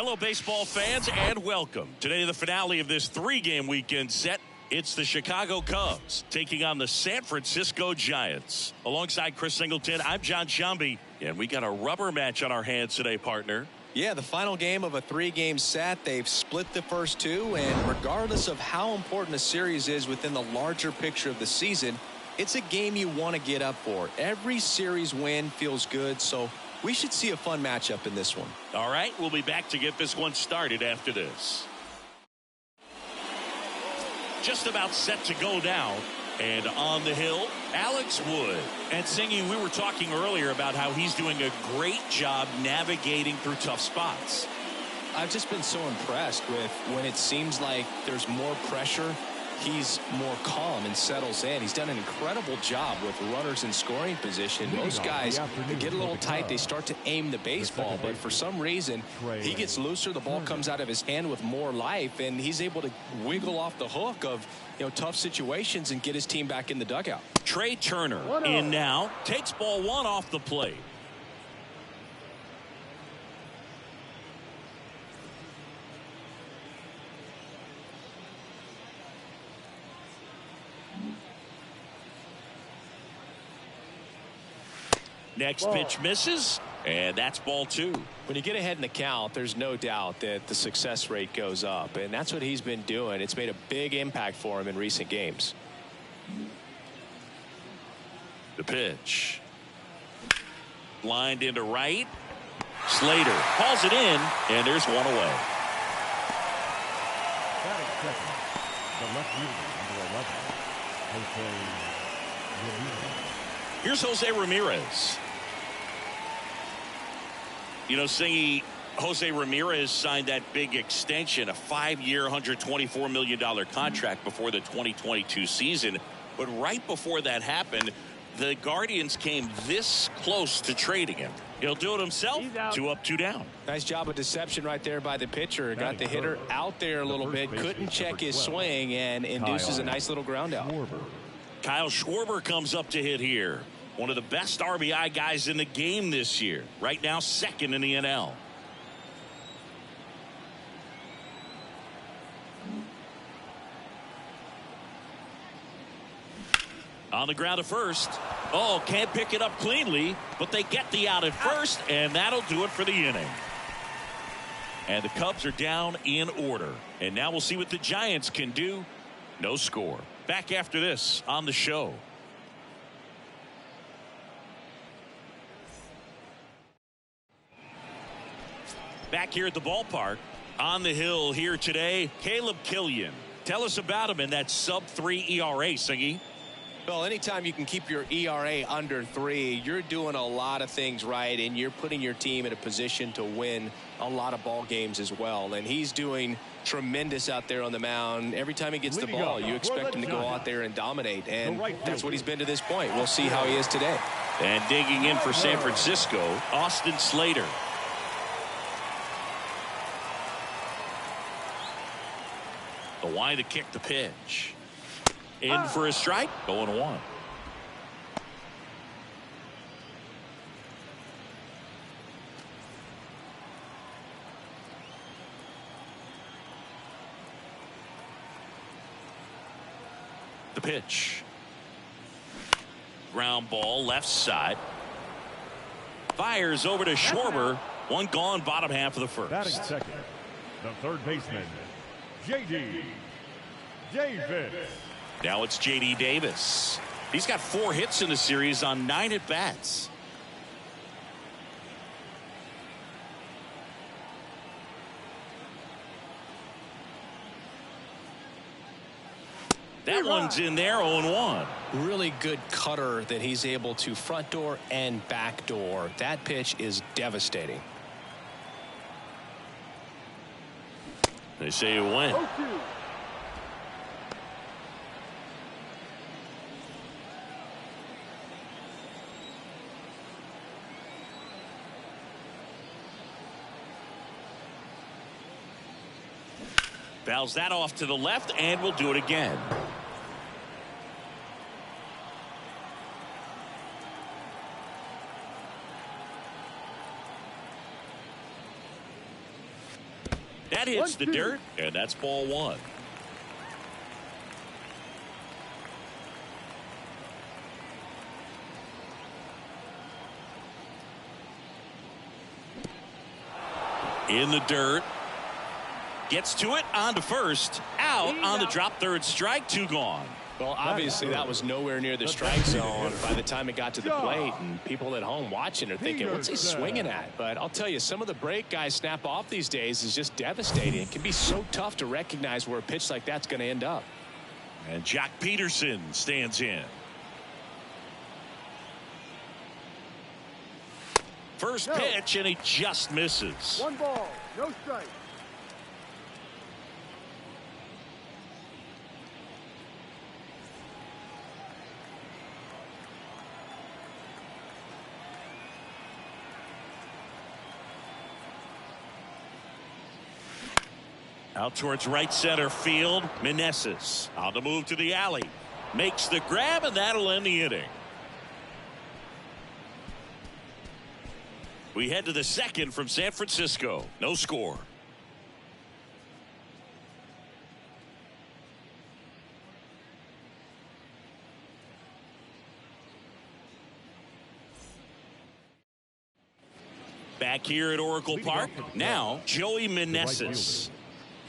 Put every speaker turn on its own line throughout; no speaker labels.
Hello, baseball fans, and welcome. Today, the finale of this three-game weekend set. It's the Chicago Cubs taking on the San Francisco Giants. Alongside Chris Singleton, I'm John Shambi, and we got a rubber match on our hands today, partner.
Yeah, the final game of a three-game set. They've split the first two, and regardless of how important a series is within the larger picture of the season, it's a game you want to get up for. Every series win feels good, so we should see a fun matchup in this one.
All right, we'll be back to get this one started after this. Just about set to go down. And on the hill, Alex Wood. And Singy, we were talking earlier about how he's doing a great job navigating through tough spots.
I've just been so impressed with when it seems like there's more pressure, he's more calm and settles in. He's done an incredible job with runners in scoring position. Most guys, they get a little tight, they start to aim the baseball, but for some reason, he gets looser, the ball comes out of his hand with more life, and he's able to wiggle off the hook of tough situations and get his team back in the dugout.
Trey Turner in now, takes ball one off the plate. Next pitch misses, and that's ball two.
When you get ahead in the count, there's no doubt that the success rate goes up, and that's what he's been doing. It's made a big impact for him in recent games.
The pitch. Lined into right. Slater hauls it in, and there's one away. Here's Jose Ramirez. Singy, Jose Ramirez signed that big extension, a 5-year, $124 million contract before the 2022 season. But right before that happened, the Guardians came this close to trading him. He'll do it himself. 2 up, 2 down.
Nice job of deception right there by the pitcher. Got the hitter out there a little bit. Couldn't check his swing and induces a nice little ground out.
Kyle Schwarber comes up to hit here. One of the best RBI guys in the game this year. Right now, second in the NL. On the ground at first. Oh, can't pick it up cleanly, but they get the out at first, and that'll do it for the inning. And the Cubs are down in order. And now we'll see what the Giants can do. No score. Back after this on the show. Back here at the ballpark. On the hill here today, Caleb Killian. Tell us about him in that sub-3 ERA, Singy.
Well, anytime you can keep your ERA under 3, you're doing a lot of things right, and you're putting your team in a position to win a lot of ball games as well. And he's doing tremendous out there on the mound. Every time he gets the ball, you expect him to go out there and dominate, and that's what he's been to this point. We'll see how he is today.
And digging in for San Francisco, Austin Slater. The wind to kick the pitch. In for a strike. 0-1. The pitch. Ground ball left side. Fires over to Schwarber. One gone, bottom half of the first.
Batting second, the third baseman, J.D. Davis.
Now it's J.D. Davis. He's got 4 hits in the series on 9 at-bats. That one's in there, 0-1.
Really good cutter that he's able to front door and back door. That pitch is devastating.
They say it went. Fouls that off to the left, and we'll do it again. That hits the dirt, and that's ball one. In the dirt. Gets to it, on to first. Out on the drop, third strike, 2 gone.
Well, obviously that was nowhere near the strike zone by the time it got to the plate, and people at home watching are thinking, what's he swinging at? But I'll tell you, some of the break guys snap off these days is just devastating. It can be so tough to recognize where a pitch like that's going to end up.
And Jack Peterson stands in. First pitch, and he just misses.
1 ball, no strike.
Out towards right center field. Meneses on the move to the alley. Makes the grab, and that'll end the inning. We head to the second from San Francisco. No score. Back here at Oracle Park. Now, Joey Meneses.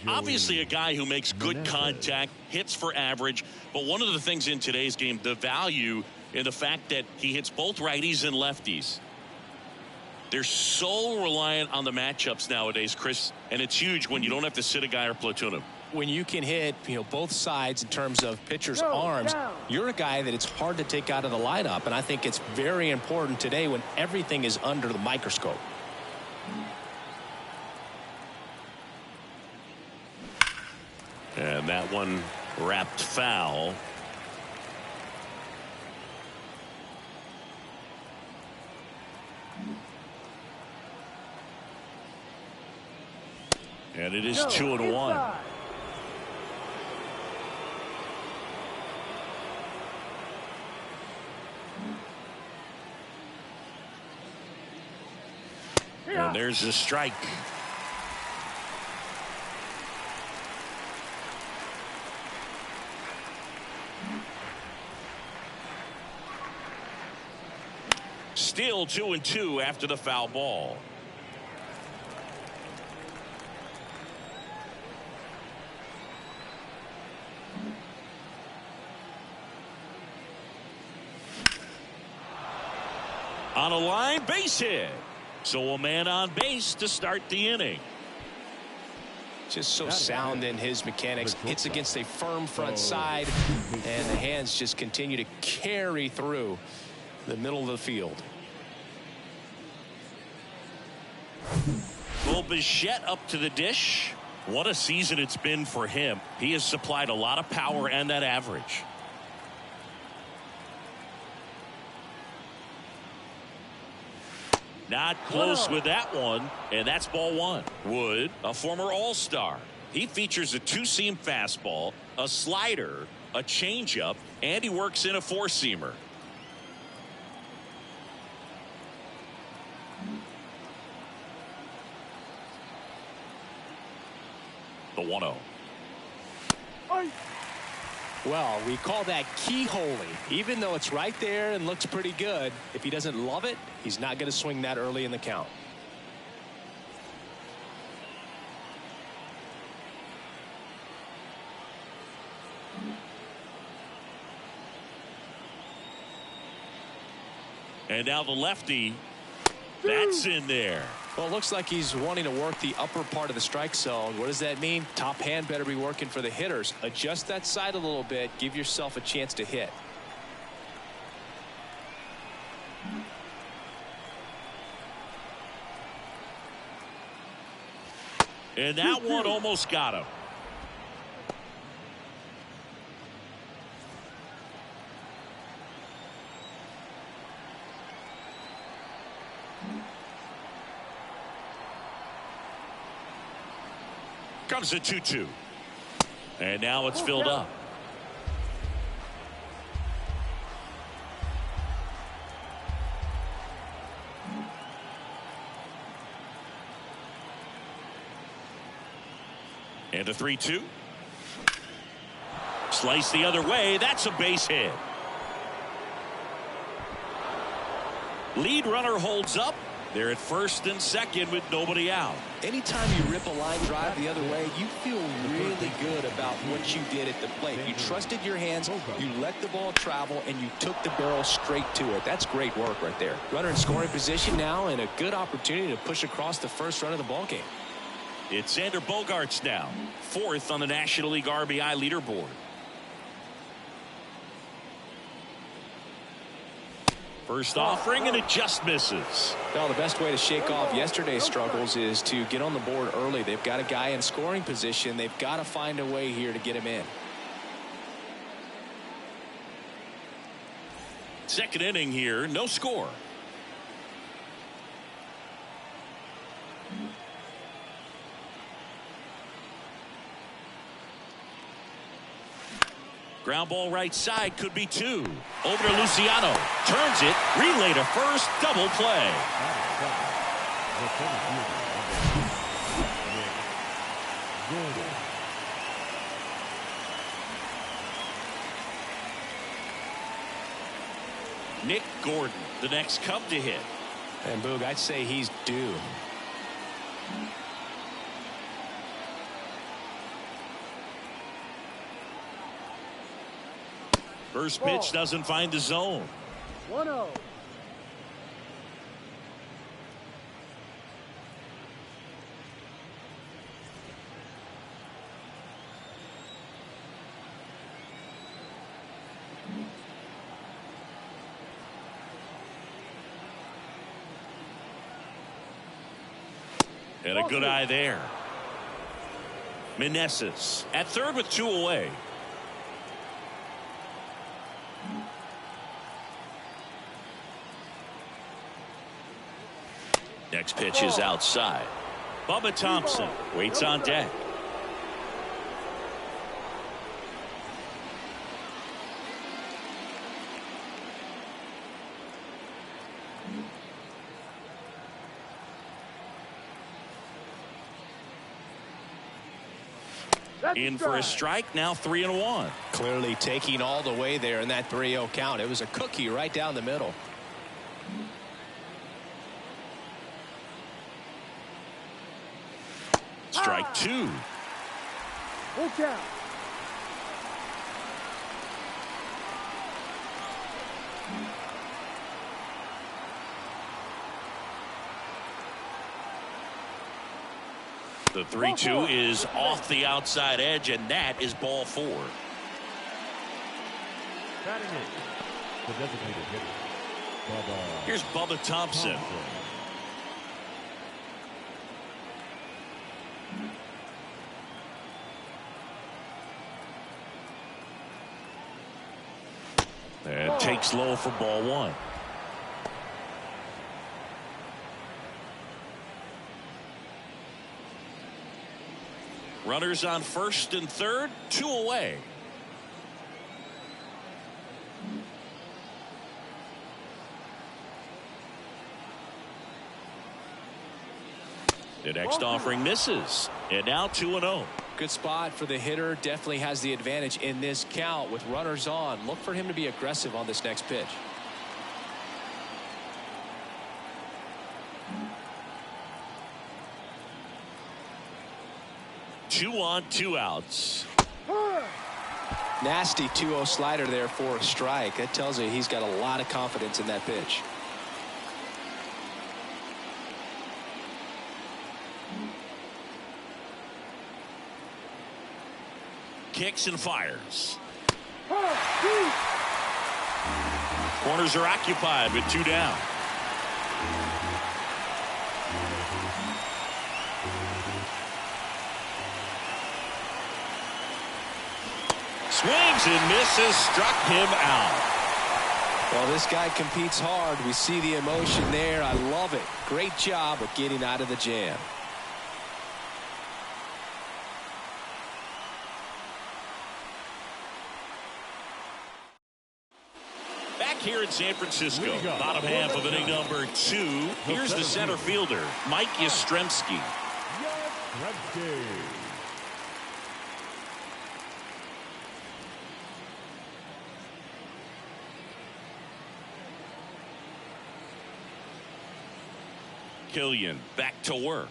Obviously a guy who makes good contact, hits for average, but one of the things in today's game, the value in the fact that he hits both righties and lefties. They're so reliant on the matchups nowadays, Chris, and it's huge when you don't have to sit a guy or platoon him.
When you can hit, both sides in terms of pitchers' arms, you're a guy that it's hard to take out of the lineup, and I think it's very important today when everything is under the microscope.
And that one wrapped foul. And it is 2-1. And there's the strike. Still 2-2 after the foul ball. On a line, base hit. So a man on base to start the inning.
Just so sound in his mechanics. Hits against a firm front side, and the hands just continue to carry through the middle of the field.
Well, Bichette up to the dish. What a season it's been for him. He has supplied a lot of power and that average. Not close with that one, and that's ball one. Wood, a former All-Star. He features a two-seam fastball, a slider, a changeup, and he works in a four-seamer. The 1-0.
Well, we call that keyholing. Even though it's right there and looks pretty good, if he doesn't love it, he's not going to swing that early in the count.
And now the lefty, that's in there.
Well, it looks like he's wanting to work the upper part of the strike zone. What does that mean? Top hand better be working for the hitters. Adjust that side a little bit. Give yourself a chance to hit.
And that one almost got him. Comes a 2-2. And now it's filled up. the 3-2. Slice the other way. That's a base hit. Lead runner holds up. They're at first and second with nobody out.
Anytime you rip a line drive the other way, you feel really good about what you did at the plate. You trusted your hands, you let the ball travel, and you took the barrel straight to it. That's great work right there. Runner in scoring position now, and a good opportunity to push across the first run of the ball game.
It's Xander Bogaerts now, 4th on the National League RBI leaderboard. First offering, and it just misses.
Well, the best way to shake off yesterday's struggles is to get on the board early. They've got a guy in scoring position. They've got to find a way here to get him in.
Second inning here, no score. Ground ball right side, could be 2. Over to Luciano. Turns it. Relay to first. Double play. Nick Gordon, the next Cub to hit.
And Boog, I'd say he's due.
First pitch doesn't find the zone.
1-0.
And a good eye there. Meneses at third with 2 away. Next pitch is outside. Bubba Thompson waits on deck. In for a strike, now 3-1.
Clearly taking all the way there in that 3-0 count. It was a cookie right down the middle.
Strike 2.
Full count.
The 3-2 is off the outside edge, and that is ball 4.
Batting it, the designated hitter, Bubba.
Here's Bubba Thompson. And takes low for ball 1. Runners on first and third, 2 away. The next offering misses, and now 2-0.
Good spot for the hitter. Definitely has the advantage in this count with runners on. Look for him to be aggressive on this next pitch.
Two on, 2 outs.
Nasty 2-0 slider there for a strike. That tells you he's got a lot of confidence in that pitch.
Kicks and fires. Corners are occupied with 2 down. Swings and misses, struck him out.
Well, this guy competes hard. We see the emotion there. I love it. Great job of getting out of the jam.
Back here in San Francisco, bottom half of inning number 2. Here's the center fielder, Mike Yastrzemski. Killian back to work.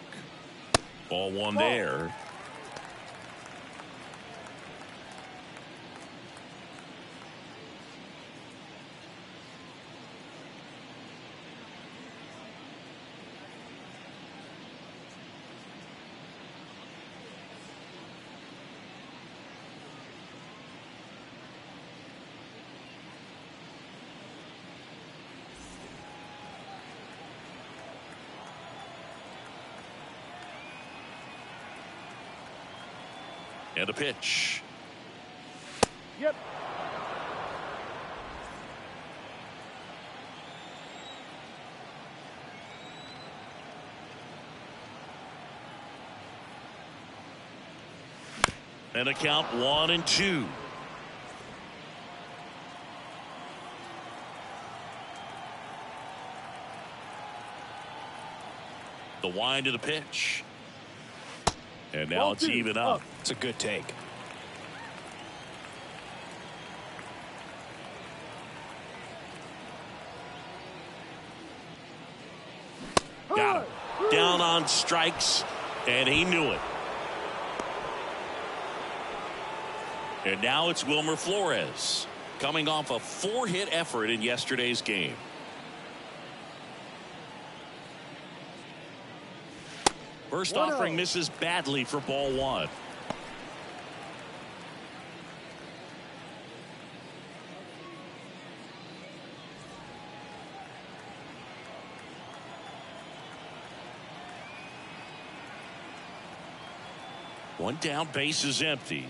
Ball one there. And a pitch.
Yep.
And a count 1-2. The wind of the pitch. And now it's even up.
It's a good take.
Got him. Down on strikes, and he knew it. And now it's Wilmer Flores, coming off a 4-hit effort in yesterday's game. First offering misses badly for ball one. One down, base is empty.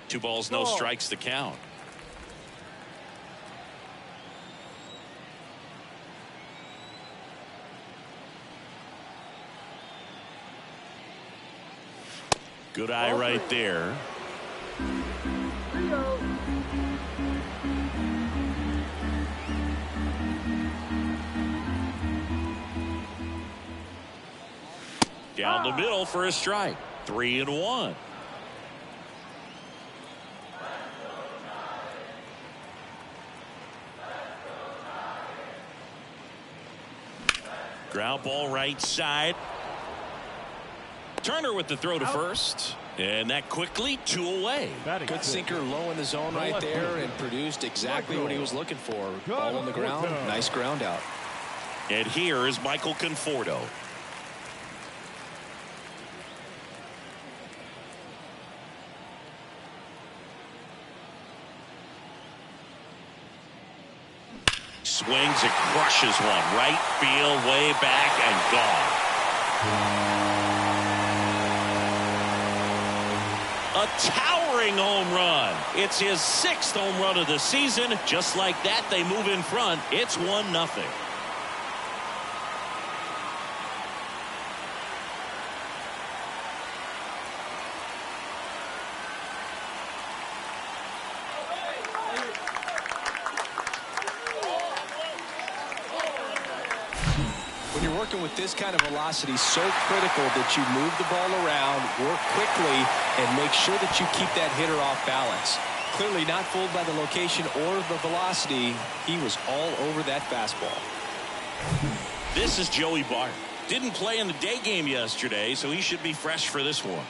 2 balls, no strikes to count. Good eye right there. Down the middle for a strike. 3-1. Ground ball right side. Turner with the throw to first. And that quickly 2 away.
Good sinker low in the zone right there and produced exactly what he was looking for. Ball on the ground. Nice ground out.
And here is Michael Conforto. Swings and crushes one. Right field, way back and gone. A towering home run. It's his 6th home run of the season. Just like that, they move in front. It's 1-0.
When you're working with this kind of velocity, so critical that you move the ball around, work quickly, and make sure that you keep that hitter off balance. Clearly not fooled by the location or the velocity. He was all over that fastball.
This is Joey Bart. Didn't play in the day game yesterday, so he should be fresh for this one.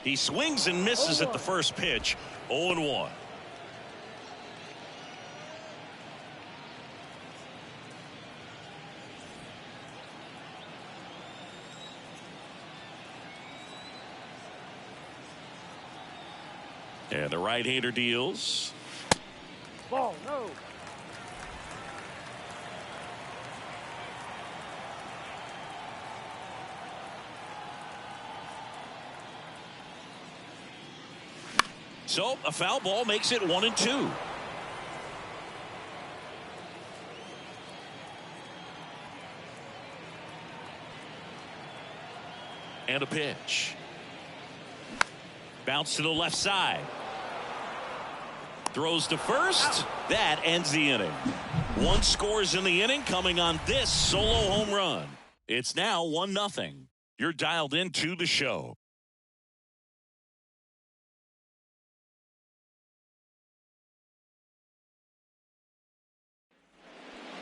He swings and misses at the first pitch. 0-1. And the right-hander deals.
Ball, no.
So a foul ball makes it 1-2. And a pitch. Bounce to the left side. Throws to first. That ends the inning. 1 scores in the inning coming on this solo home run. It's now 1-0. You're dialed into the show.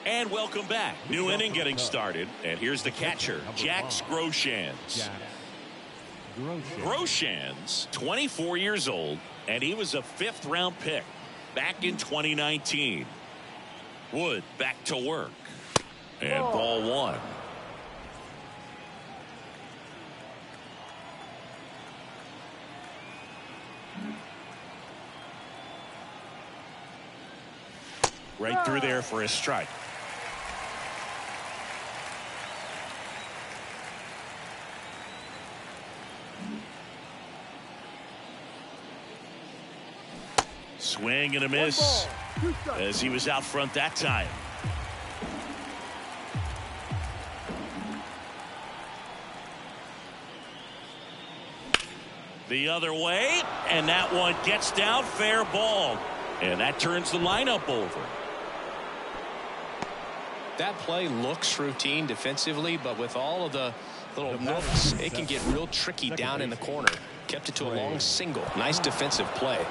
And welcome back. New inning getting started. And here's the catcher, Jax Groshans. Groshans, 24 years old, and he was a 5th-round pick back in 2019. Wood back to work. And ball 1. Right through there for a strike. Swing and a miss as he was out front that time. The other way, and that one gets down, fair ball. And that turns the lineup over.
That play looks routine defensively, but with all of the little nooks, it can get real tricky down in the corner. Kept it to a long single. Nice defensive play.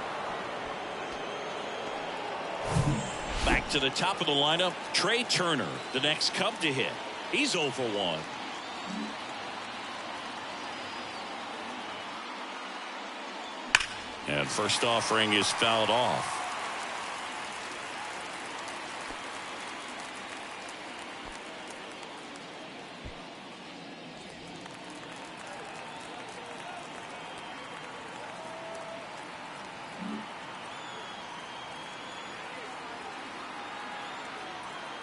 Back to the top of the lineup, Trey Turner, the next Cub to hit. He's 0 for 1. And first offering is fouled off.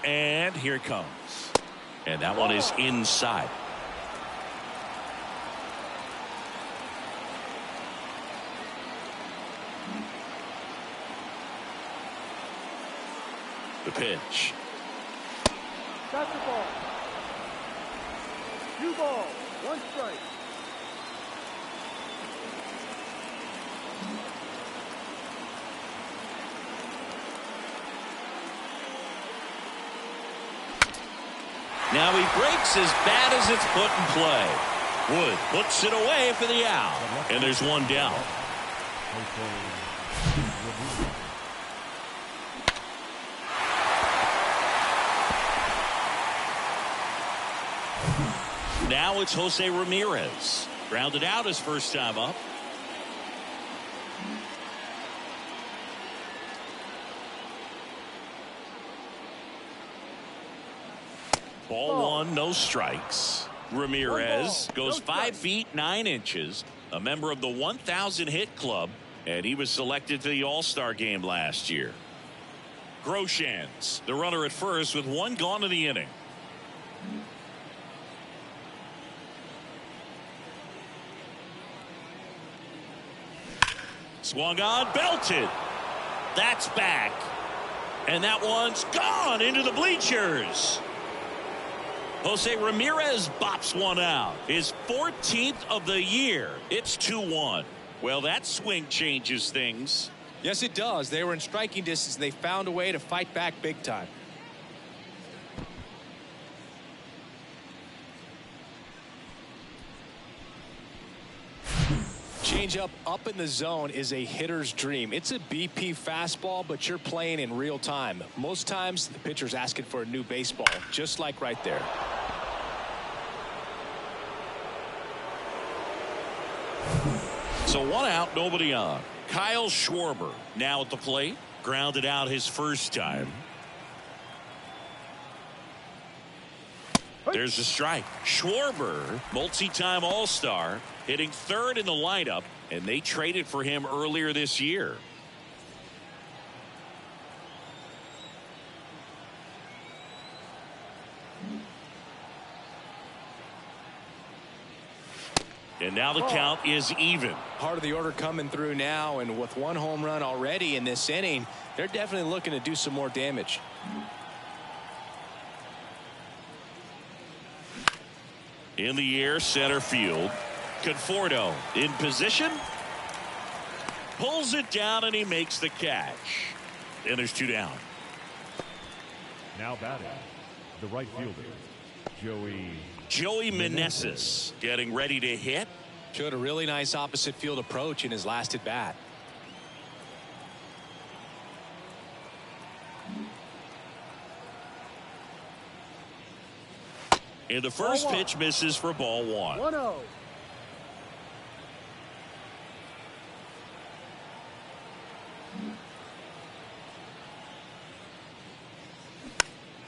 And here it comes. And that one is inside. The pitch.
Got the ball. 2 balls, 1 strike.
Now he breaks as bad as it's put in play. Wood puts it away for the out. And there's one down. Now it's Jose Ramirez. Grounded out his first time up. Ball 1, no strikes. Ramirez goes 5 feet 9 inches, a member of the 1,000 hit club, and he was selected to the All-Star game last year. Groshans, the runner at first with 1 gone in the inning. Swung on, belted. That's back. And that one's gone into the bleachers. Jose Ramirez bops one out. His 14th of the year. It's 2-1. Well, that swing changes things.
Yes, it does. They were in striking distance, and they found a way to fight back big time. Changeup up in the zone is a hitter's dream. It's a BP fastball, but you're playing in real time. Most times the pitcher's asking for a new baseball, just like right there.
So 1 out, nobody on. Kyle Schwarber now at the plate. Grounded out his first time. There's a strike. Schwarber, multi-time All-Star, hitting 3rd in the lineup, and they traded for him earlier this year. And now the count is even.
Part of the order coming through now, and with 1 home run already in this inning, they're definitely looking to do some more damage.
In the air, center field. Conforto in position. Pulls it down, and he makes the catch. And there's 2 down.
Now batting, the right fielder,
Joey Meneses getting ready to hit.
Showed a really nice opposite field approach in his last at bat.
And the first pitch misses for ball 1.
1-0.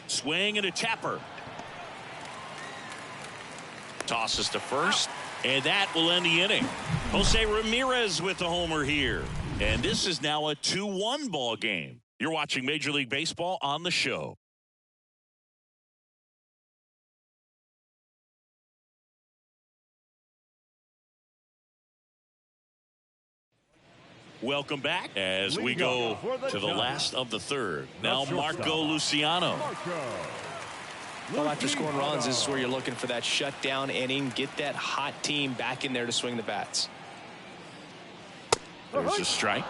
Swing and a tapper. Tosses to first, and that will end the inning. Jose Ramirez with the homer here. And this is now a 2-1 ball game. You're watching Major League Baseball on the show. Welcome back as we go to the last of the third. Now Marco Luciano.
Well, after scoring runs, this is where you're looking for that shutdown inning. Get that hot team back in there to swing the bats.
There's a strike.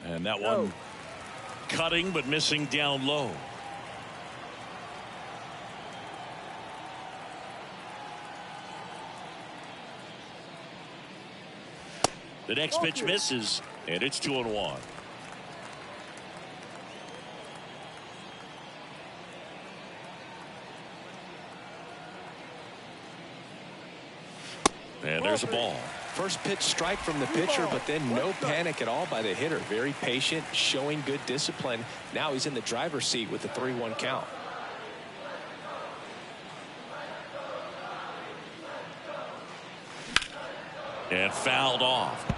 And that one cutting but missing down low. The next pitch misses, and it's 2-1. And there's a ball.
First pitch strike from the pitcher, but then no panic at all by the hitter. Very patient, showing good discipline. Now he's in the driver's seat with the 3-1 count.
And fouled off.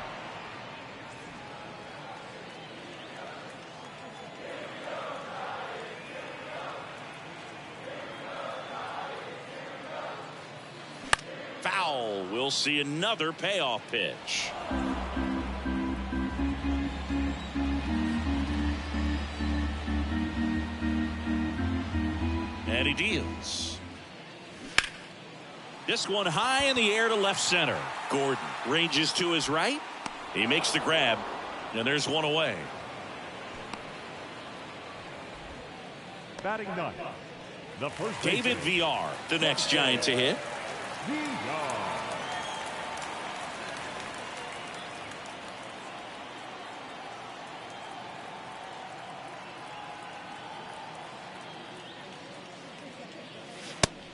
Foul. We'll see another payoff pitch. And he deals. This one high in the air to left center. Gordon ranges to his right. He makes the grab, and there's one away.
Batting ninth, the first
David VR, the next Giant to hit.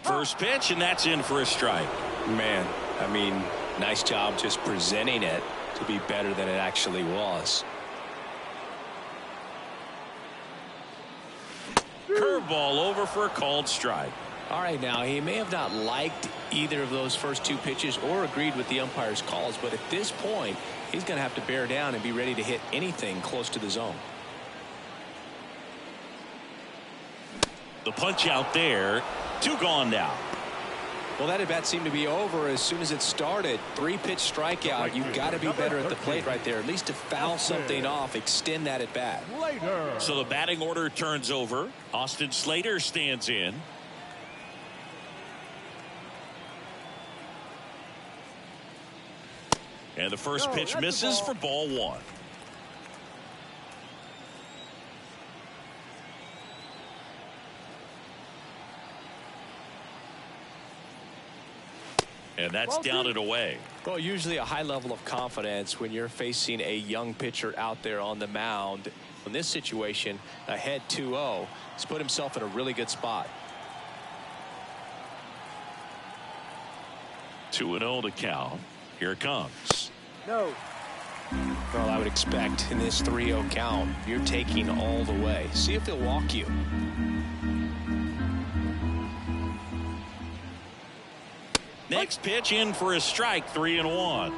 First pitch, and that's in for a strike.
Man, I mean, nice job just presenting it to be better than it actually was.
Curveball over for a called strike.
All right, now he may have not liked either of those first two pitches or agreed with the umpire's calls, but at this point he's going to have to bear down and be ready to hit anything close to the zone.
The punch out there. 2 gone now.
Well, that at bat seemed to be over as soon as it started. 3-pitch strikeout. You've got to be better at the plate right there, at least to foul something off, extend that at bat.
So the batting order turns over. Austin Slater stands in. And the first pitch misses for ball 1. And that's down and away.
Well, usually a high level of confidence when you're facing a young pitcher out there on the mound. In this situation, ahead 2-0, he's put himself in a really good spot.
2-0 to count. Here it comes.
No.
Well, I would expect in this 3-0 count, you're taking all the way. See if he'll walk you.
Next pitch in for a strike, 3-1.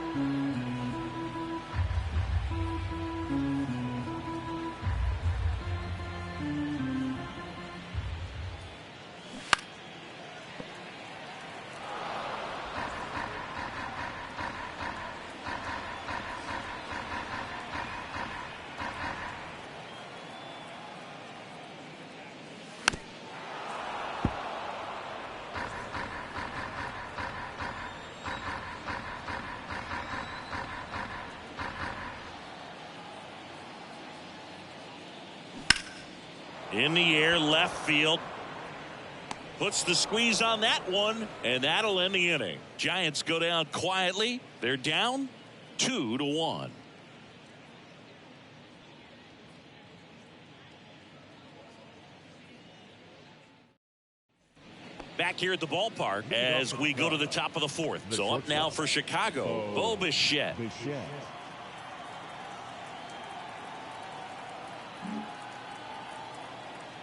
In the air, left field. Puts the squeeze on that one, and that'll end the inning. Giants go down quietly. They're down 2-1. Back here at the ballpark as we go to the top of the fourth. So up now for Chicago, Bo Bichette.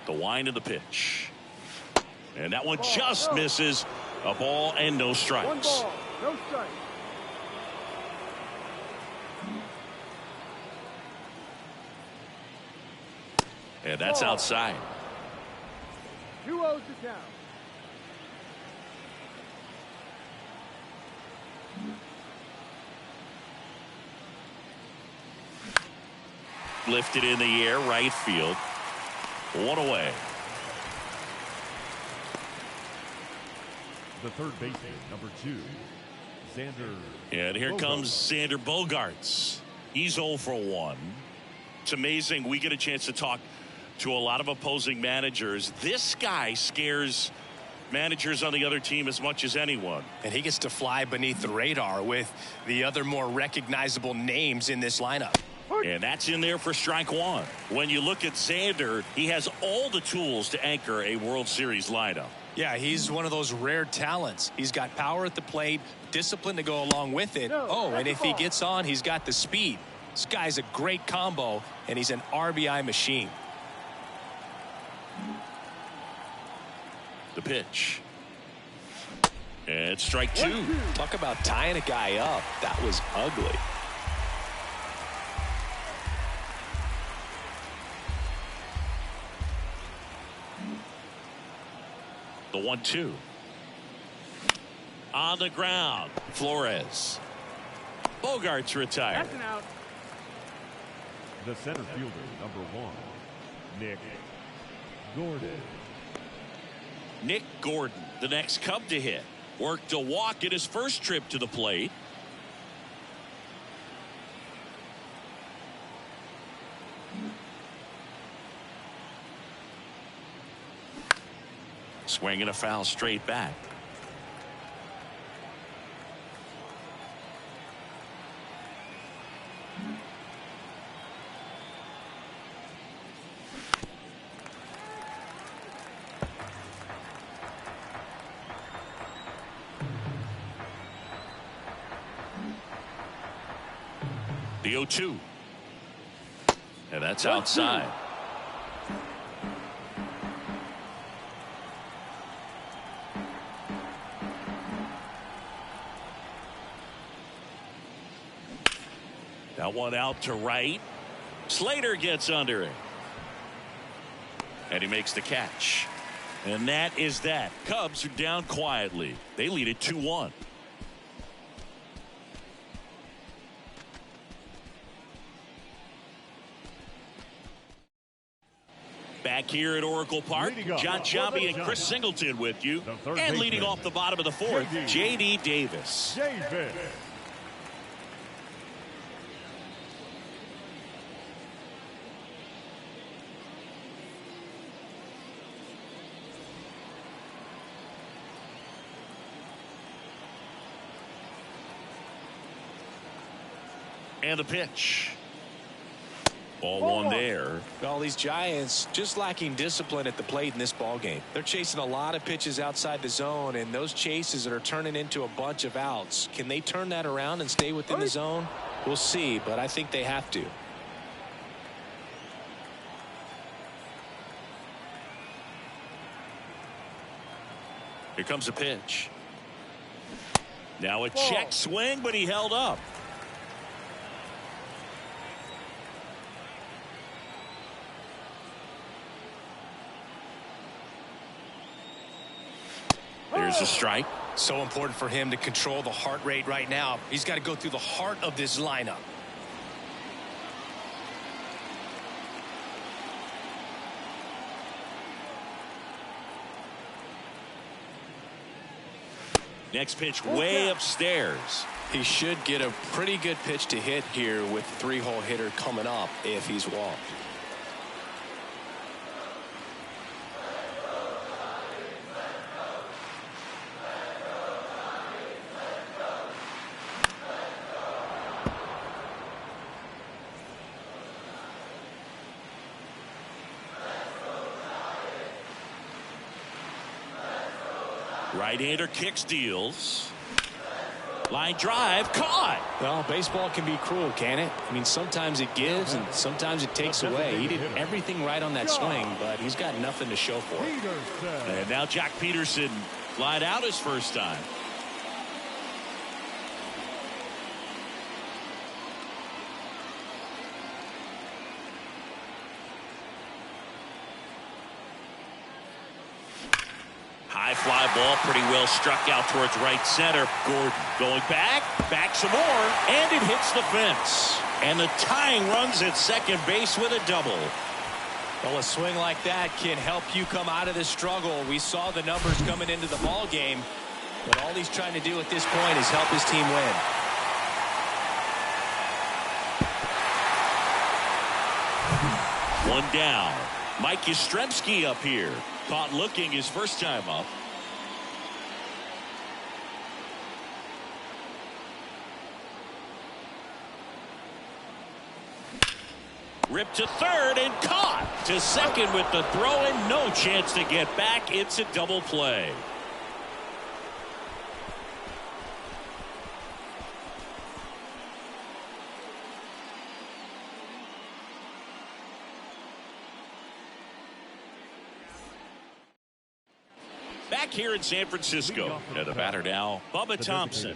The wind of the pitch. And that one just misses. A ball and no strikes.
One ball, no strikes.
And that's outside.
2-0 to count.
Lifted in the air, right field. One away.
The third baseman, number 2, Xander.
And here comes Xander Bogaerts. He's 0 for 1. It's amazing. We get a chance to talk to a lot of opposing managers. This guy scares managers on the other team as much as anyone.
And he gets to fly beneath the radar with the other more recognizable names in this lineup.
And that's in there for strike one. When you look at Xander, he has all the tools to anchor a World Series lineup.
Yeah, he's one of those rare talents. He's got power at the plate, discipline to go along with it. And if he gets on, he's got the speed. This guy's a great combo, and he's an RBI machine.
The pitch. And strike 2.
Talk about tying a guy up. That was ugly.
The 1-2. On the ground. Flores. Bogaerts retired.
That's an out.
The center fielder, number 1, Nick Gordon.
Nick Gordon, the next Cub to hit. Worked a walk at his first trip to the plate. Swinging a foul straight back. The 0-2. And that's outside. That one out to right. Slater gets under it. And he makes the catch. And that is that. Cubs are down quietly. They lead it 2-1. Back here at Oracle Park, John Chambi and Chris Singleton with you. And leading off the bottom of the fourth, J.D. Davis. And the pitch. Ball one there.
Well, these Giants just lacking discipline at the plate in this ball game. They're chasing a lot of pitches outside the zone, and those chases that are turning into a bunch of outs. Can they turn that around and stay within the zone? We'll see, but I think they have to.
Here comes a pitch. Now a check swing, but he held up. There's a strike.
So important for him to control the heart rate right now. He's got to go through the heart of this lineup.
Next pitch way upstairs.
He should get a pretty good pitch to hit here with the three-hole hitter coming up if he's walked.
Right-hander kicks, deals. Line drive, caught.
Well, baseball can be cruel, can it? I mean, sometimes it gives and sometimes it takes away. He did everything right on that swing, but he's got nothing to show for it.
And now Jack Peterson flied out his first time. High fly ball, pretty well struck out towards right center. Gordon going back some more, and it hits the fence. And the tying runs at second base with a double.
Well, a swing like that can help you come out of this struggle. We saw the numbers coming into the ball game, but all he's trying to do at this point is help his team win.
One down. Mike Yastrzemski up here. Caught looking his first time up. Ripped to third and caught. To second with the throw and no chance to get back. It's a double play. Back here in San Francisco. And the batter now, Bubba Thompson.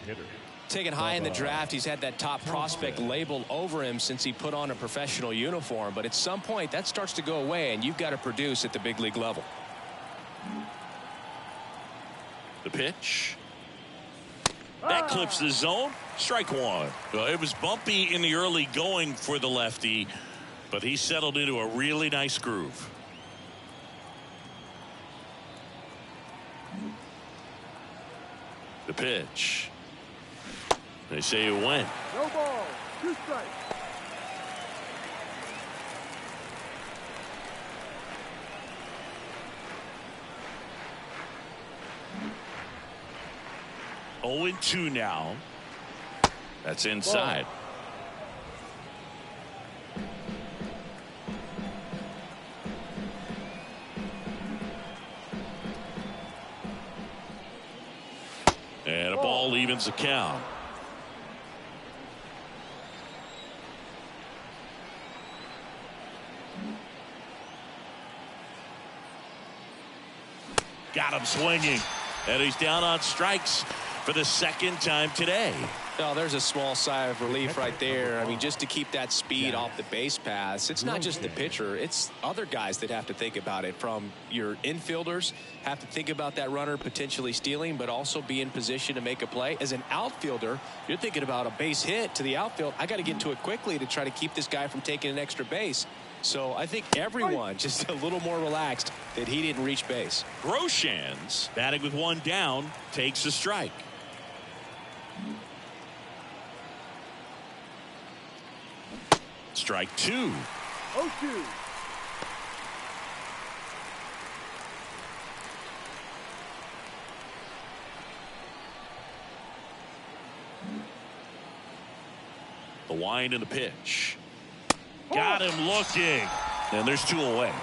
Taken high in the draft, he's had that top prospect labeled over him since he put on a professional uniform. But at some point, that starts to go away, and you've got to produce at the big league level.
The pitch. That clips the zone. Strike one. It was bumpy in the early going for the lefty, but he settled into a really nice groove. The pitch. They say it went.
No ball. 2 strikes.
Oh, 2 now. That's inside. And a ball evens the count. Got him swinging. And he's down on strikes for the second time today.
Oh, there's a small sigh of relief right there. I mean, just to keep that speed off the base paths. It's not just the pitcher. It's other guys that have to think about it. From your infielders have to think about that runner potentially stealing, but also be in position to make a play. As an outfielder, you're thinking about a base hit to the outfield. I got to get to it quickly to try to keep this guy from taking an extra base. So I think everyone just a little more relaxed that he didn't reach base.
Groshans, batting with 1 down, takes a strike. Strike 2.
0-2.
The wind and the pitch. Got him looking. And there's 2 away.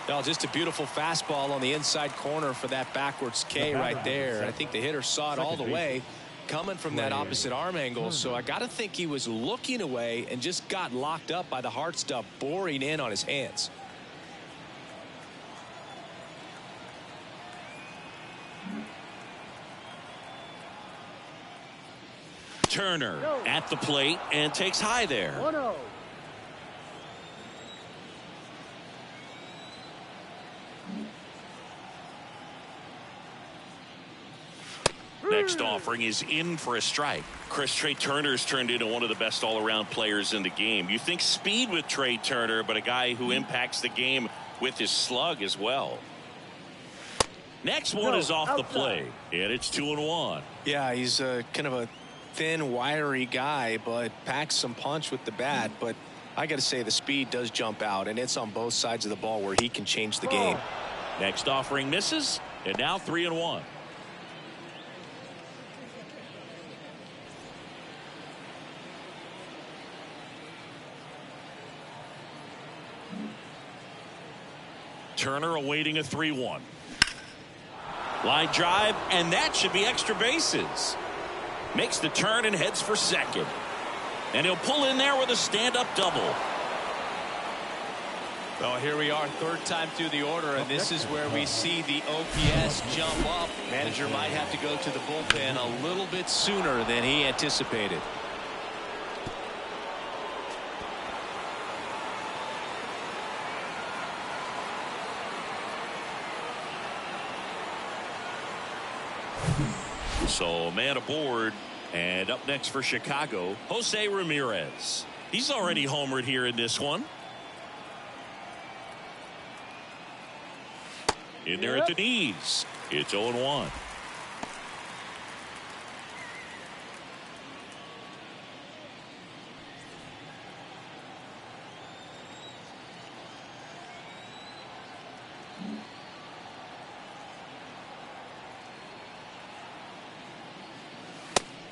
Well, just a beautiful fastball on the inside corner for that backwards K right there. I think the hitter saw it all the way coming from that opposite arm angle. So I got to think he was looking away and just got locked up by the hard stuff boring in on his hands.
Turner at the plate and takes high there.
1-0.
Next offering is in for a strike. Trey Turner's turned into one of the best all-around players in the game. You think speed with Trey Turner, but a guy who impacts the game with his slug as well. Next one is off the plate, and it's 2-1.
Yeah, he's kind of a thin, wiry guy, but packs some punch with the bat. But I got to say, the speed does jump out, and it's on both sides of the ball where he can change the game.
Next offering misses, and now 3-1. Turner awaiting a 3-1. Line drive, and that should be extra bases. Makes the turn and heads for second. And he'll pull in there with a stand-up double.
Well, here we are, third time through the order, and this is where we see the OPS jump up. Manager might have to go to the bullpen a little bit sooner than he anticipated.
So man aboard, and up next for Chicago, Jose Ramirez. He's already homered here in this one. In there at the knees. It's 0-1.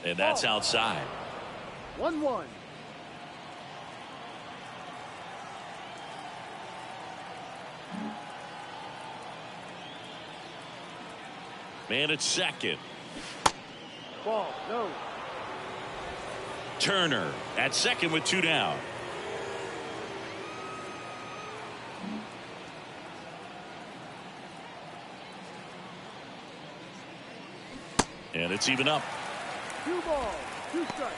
And that's outside.
1-1.
Man at second.
Ball, no.
Turner at second with 2 down. And it's even up.
2 balls, 2 strikes.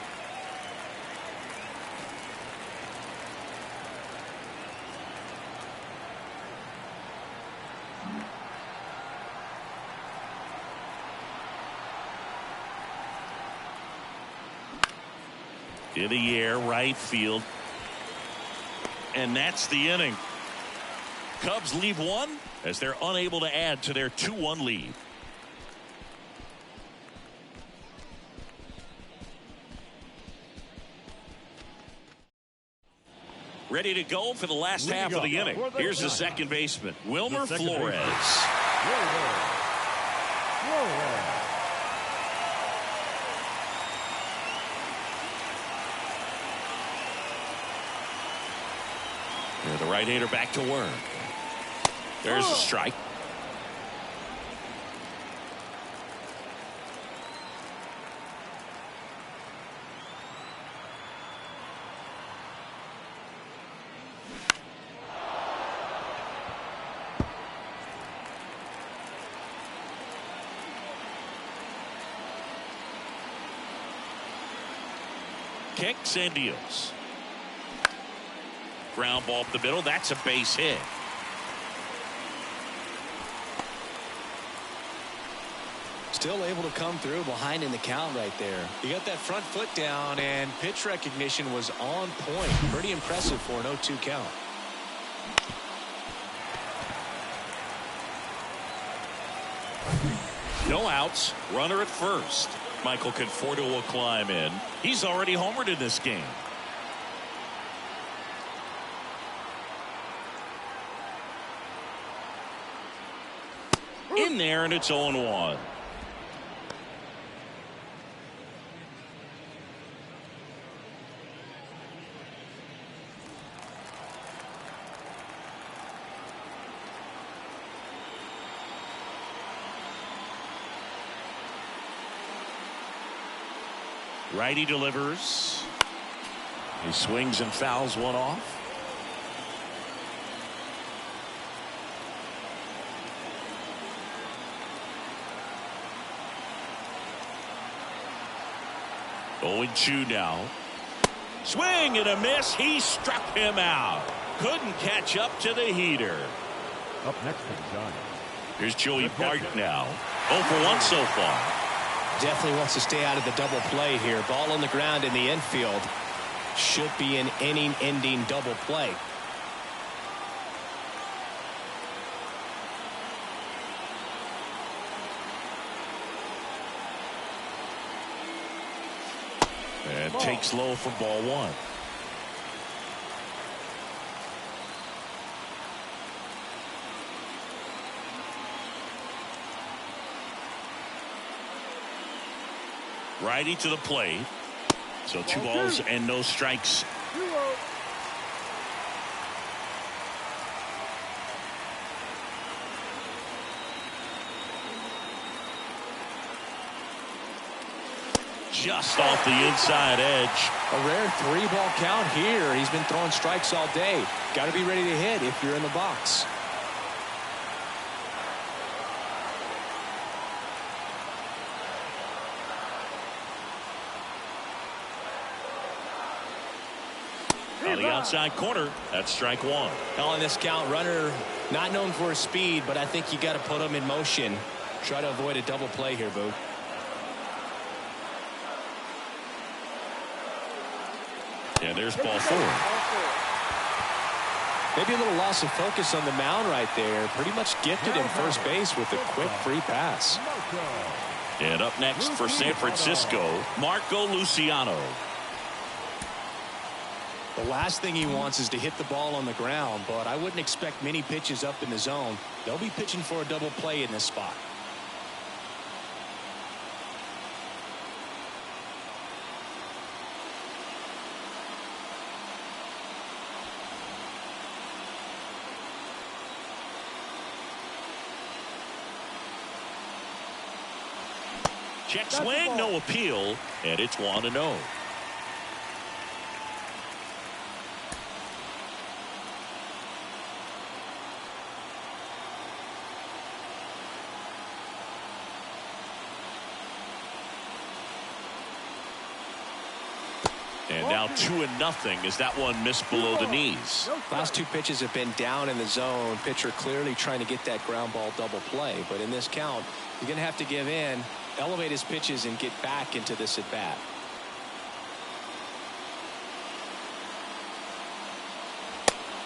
In the air, right field. And that's the inning. Cubs leave one as they're unable to add to their 2-1 lead. Ready to go for the last half of the inning. Here's the second baseman, Wilmer Flores. And the right-hander back to work. There's a strike. Kicks and deals. Ground ball up the middle. That's a base hit.
Still able to come through behind in the count right there. He got that front foot down, and pitch recognition was on point. Pretty impressive for an 0-2 count.
No outs. Runner at first. Michael Conforto will climb in. He's already homered in this game. In there, and it's 0-1. Righty delivers. He swings and fouls one off. Oh, 0-2 now. Swing and a miss. He struck him out. Couldn't catch up to the heater.
Up next for the Giants.
Here's Joey Bart now. 0 for 1 so far.
Definitely wants to stay out of the double play here. Ball on the ground in the infield. Should be an inning-ending double play.
And takes low for ball 1. Righty to the plate. So 2 balls and no strikes.
2-0.
just off the inside edge.
A rare 3-ball count here. He's been throwing strikes all day. Got to be ready to hit if you're in the box.
On the outside corner, that's strike one.
On this count, runner not known for his speed, but I think you got to put him in motion. Try to avoid a double play here, Boo.
And there's ball 4.
Maybe a little loss of focus on the mound right there. Pretty much gifted him first base with a quick free pass.
And up next for San Francisco, Marco Luciano.
The last thing he wants is to hit the ball on the ground, but I wouldn't expect many pitches up in the zone. They'll be pitching for a double play in this spot.
Check swing, no appeal, and it's 1-0. And now 2-0 as that one missed below the knees.
Last 2 pitches have been down in the zone. Pitcher clearly trying to get that ground ball double play. But in this count, you're going to have to give in, elevate his pitches, and get back into this at bat.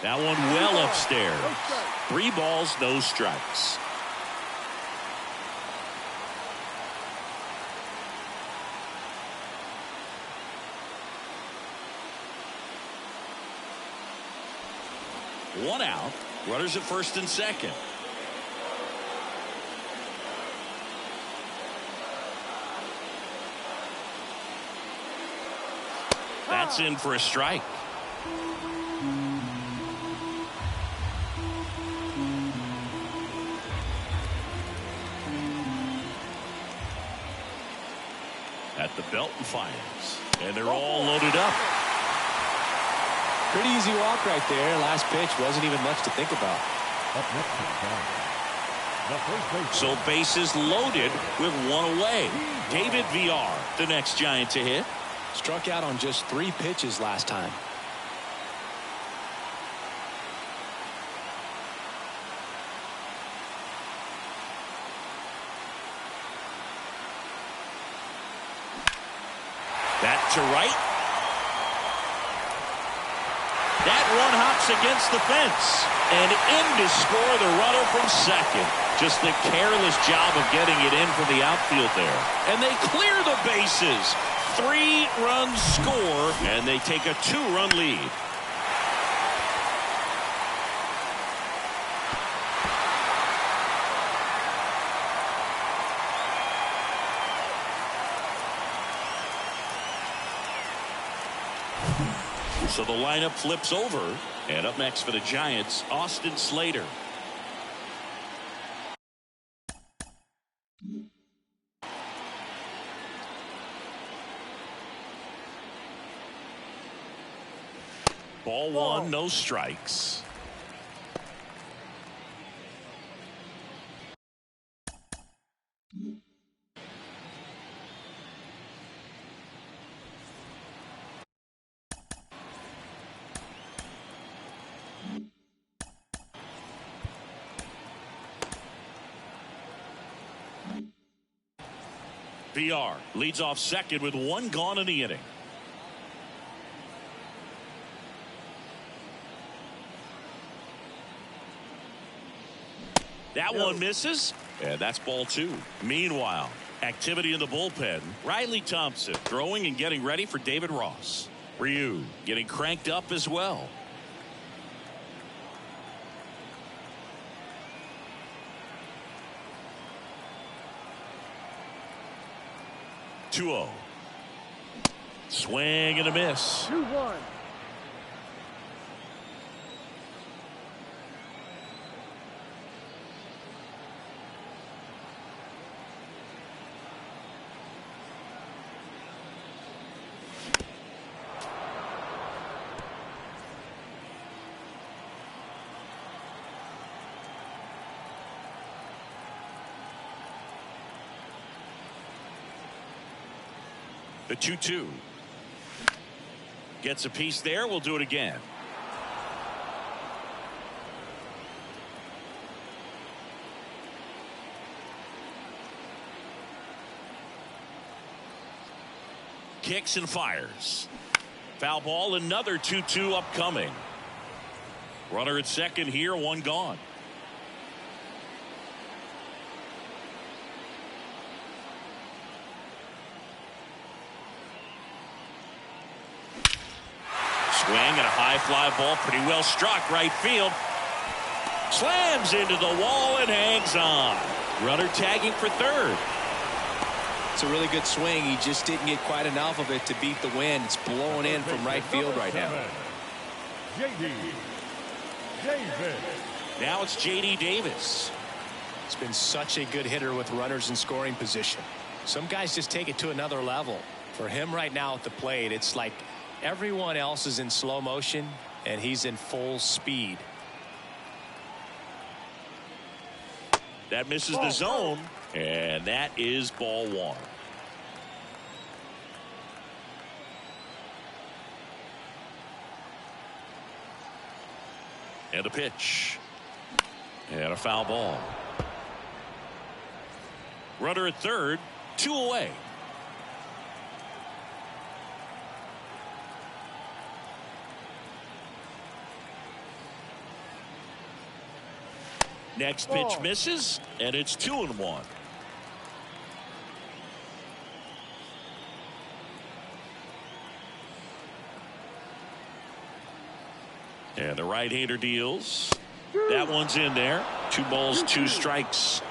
That one well upstairs. 3 balls, no strikes. One out. Runners at first and second. That's in for a strike. At the belt and fires. And they're all loaded up.
Pretty easy walk right there. Last pitch wasn't even much to think about.
Up next is the first baseman.
So bases loaded with 1 away. David VR, the next Giant to hit.
Struck out on just 3 pitches last time.
That to right. That one hops against the fence. And in to score the runner from second. Just a careless job of getting it in from the outfield there. And they clear the bases. 3 runs score, and they take a 2-run lead. So the lineup flips over, and up next for the Giants, Austin Slater. Ball 1, no strikes. VR leads off second with 1 gone in the inning. That one misses, and that's ball 2. Meanwhile, activity in the bullpen. Riley Thompson throwing and getting ready for David Ross. Ryu getting cranked up as well. Swing and a miss.
2-1.
The 2-2. Gets a piece there. We'll do it again. Kicks and fires. Foul ball. Another 2-2 upcoming. Runner at second here. One gone. Swing and a high fly ball. Pretty well struck. Right field. Slams into the wall and hangs on. Runner tagging for third.
It's a really good swing. He just didn't get quite enough of it to beat the wind. It's blowing in from right field right now.
J.D. Davis.
Now it's J.D. Davis.
It's been such a good hitter with runners in scoring position. Some guys just take it to another level. For him right now at the plate, it's like everyone else is in slow motion and he's in full speed.
That misses the zone, and that is ball one. And a pitch. And a foul ball. Runner at third, 2 away. Next pitch misses, and it's 2-1. And the right-hander deals. That one's in there. 2 balls, 2 strikes.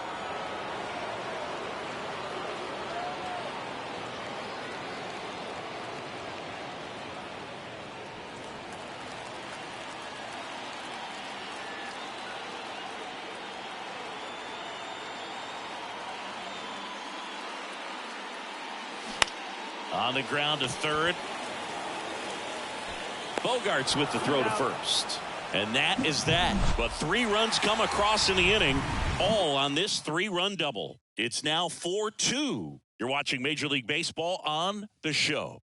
On the ground to third. Bogarts with the throw to first. And that is that. But 3 runs come across in the inning, all on this 3-run double. It's now 4-2. You're watching Major League Baseball on The Show.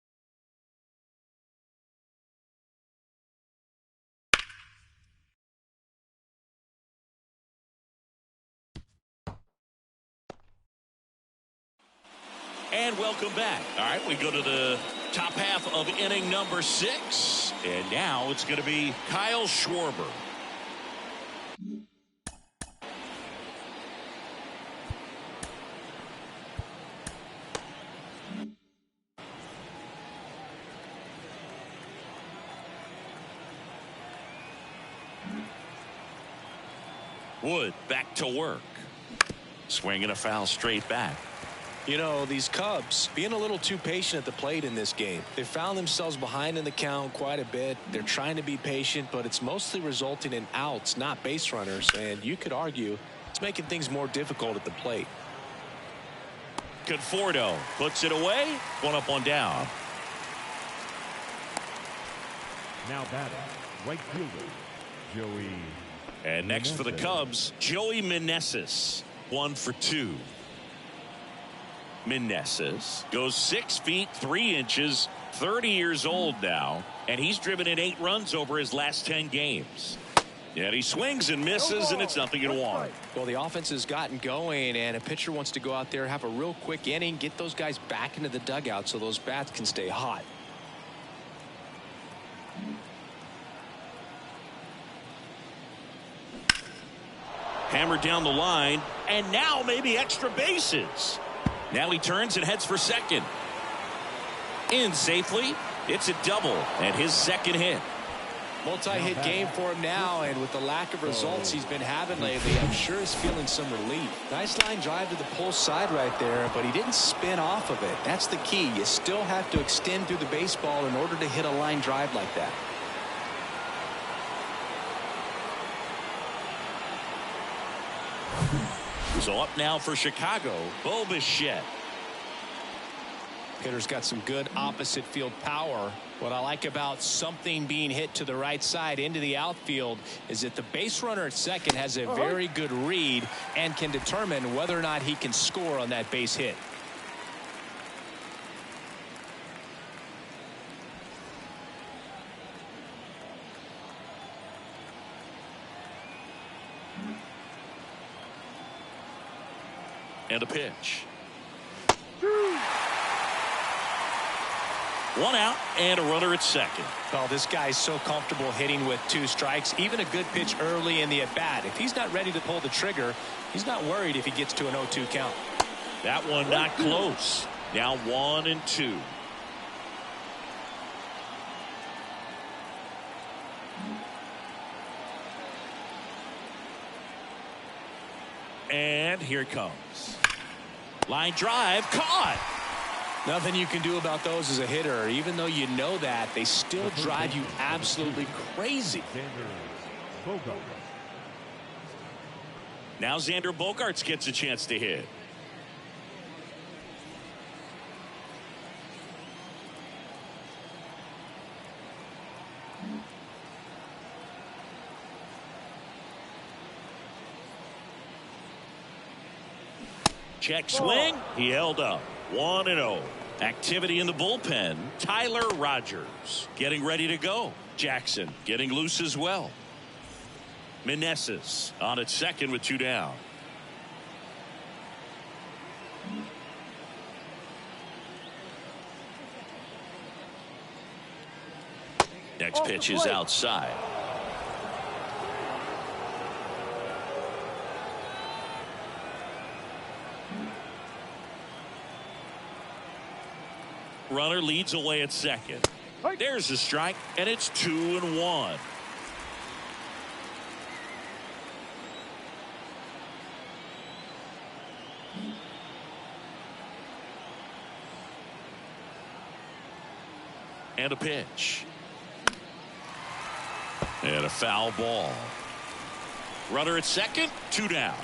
And welcome back. All right, we go to the top half of inning number 6. And now it's going to be Kyle Schwarber. Wood back to work. Swinging a foul straight back.
You know, these Cubs being a little too patient at the plate in this game. They found themselves behind in the count quite a bit. They're trying to be patient, but it's mostly resulting in outs, not base runners. And you could argue it's making things more difficult at the plate.
Conforto puts it away. 1 up, 1 down.
Now batting, right fielder, Joey.
And next for the Cubs, Joey Meneses. 1 for 2. Meneses goes 6 feet 3 inches, 30 years old now, and he's driven in 8 runs over his last 10 games. And he swings and misses, and it's 0-1.
Well, the offense has gotten going, and a pitcher wants to go out there, have a real quick inning, get those guys back into the dugout so those bats can stay hot.
Hammered down the line, and now maybe extra bases. Now he turns and heads for second. In safely. It's a double and his second hit.
Multi-hit game for him now, and with the lack of results he's been having lately, I'm sure he's feeling some relief. Nice line drive to the pull side right there, but he didn't spin off of it. That's the key. You still have to extend through the baseball in order to hit a line drive like that.
So up now for Chicago, Bo Bichette.
Hitter's got some good opposite field power. What I like about something being hit to the right side into the outfield is that the base runner at second has a very good read and can determine whether or not he can score on that base hit.
And a pitch. One out and a runner at second.
Well, this guy's so comfortable hitting with 2 strikes. Even a good pitch early in the at-bat. If he's not ready to pull the trigger, he's not worried if he gets to an 0-2 count.
That one not close. Now 1-2. And here it comes. Line drive caught.
Nothing you can do about those as a hitter. Even though you know that, they still drive you absolutely crazy.
Now Xander Bogaerts gets a chance to hit. Check swing. He held up. 1-0. Activity in the bullpen. Tyler Rogers getting ready to go. Jackson getting loose as well. Meneses on at second with 2 down. Next pitch is outside. Runner leads away at second. There's a strike, and it's 2-1. And a pitch. And a foul ball. Runner at second, 2 down.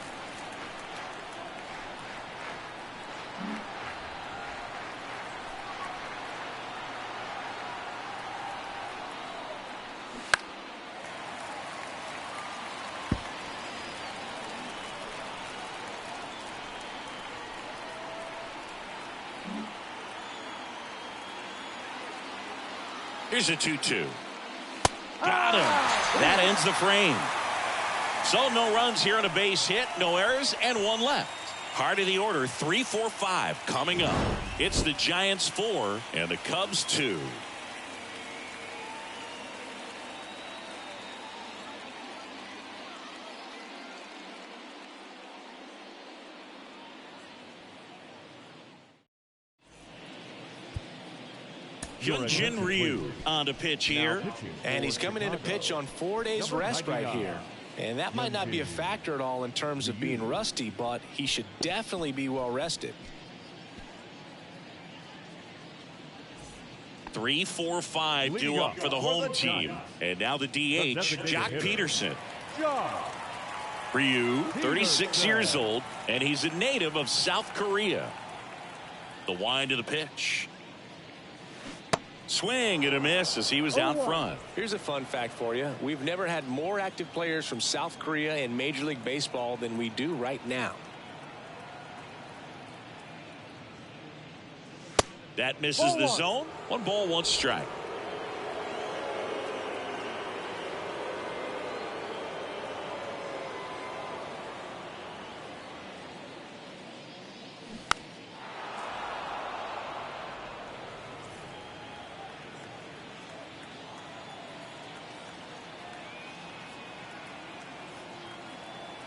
Here's a 2-2. Got him. That ends the frame. So no runs here on a base hit, no errors, and 1 left. Heart of the order, 3, 4, 5 coming up. It's the Giants 4 and the Cubs 2. Hyunjin Ryu on to pitch here.
And he's coming in to pitch on 4 days rest right here. And that might not be a factor at all in terms of being rusty, but he should definitely be well rested.
3, 4, 5 due up for the home team. And now the DH, Jock Peterson. Ryu, 36 years old, and he's a native of South Korea. The wind of the pitch. Swing and a miss as he was out front.
Here's a fun fact for you. We've never had more active players from South Korea in Major League Baseball than we do right now.
That misses the zone. 1 ball, 1 strike.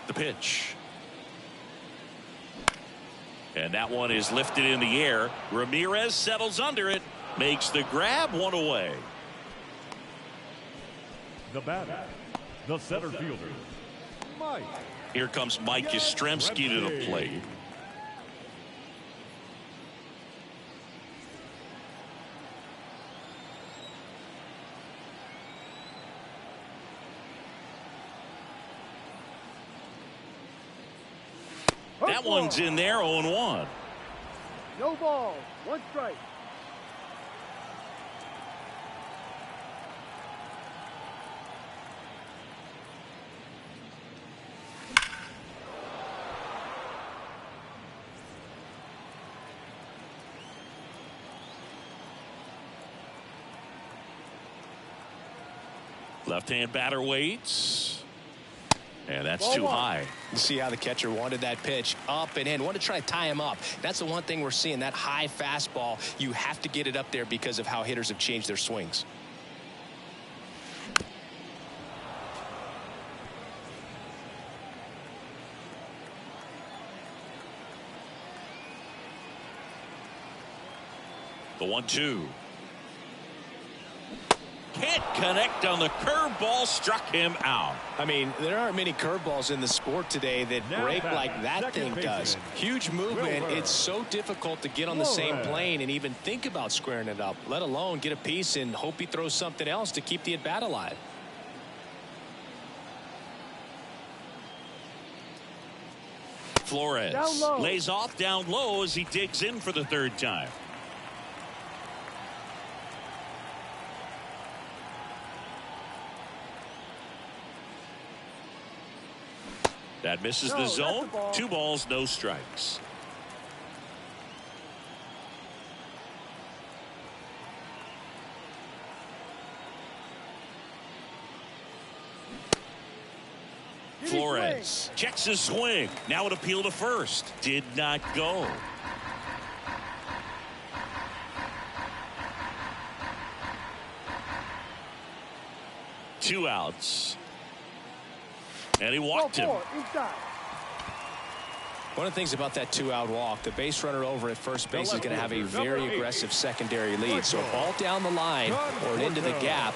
The pitch. And that one is lifted in the air. Ramirez settles under it. Makes the grab, 1 away.
The batter, the center fielder, Mike.
Here comes Mike Yastrzemski to the plate. That one's in there, 0-1.
No ball, 1 strike.
Left-hand batter waits. And that's
Ball
too
one.
high.
You see how the catcher wanted that pitch up and in. Wanted to try to tie him up. That's the one thing we're seeing, that high fastball. You have to get it up there because of how hitters have changed their swings.
The 1-2. Can't connect on the curveball, struck him out.
I mean, there aren't many curveballs in the sport today that break like that thing does. Huge movement. It's so difficult to get on the same plane and even think about squaring it up, let alone get a piece and hope he throws something else to keep the at-bat alive.
Flores lays off down low as he digs in for the third time. That misses the zone. 2 balls, no strikes. Flores checks his swing. Now an appeal to first. Did not go. Two outs. And he walked him.
One of the things about that 2-out walk, the base runner over at first base is going to have a very aggressive secondary lead. So a ball down the line or into the gap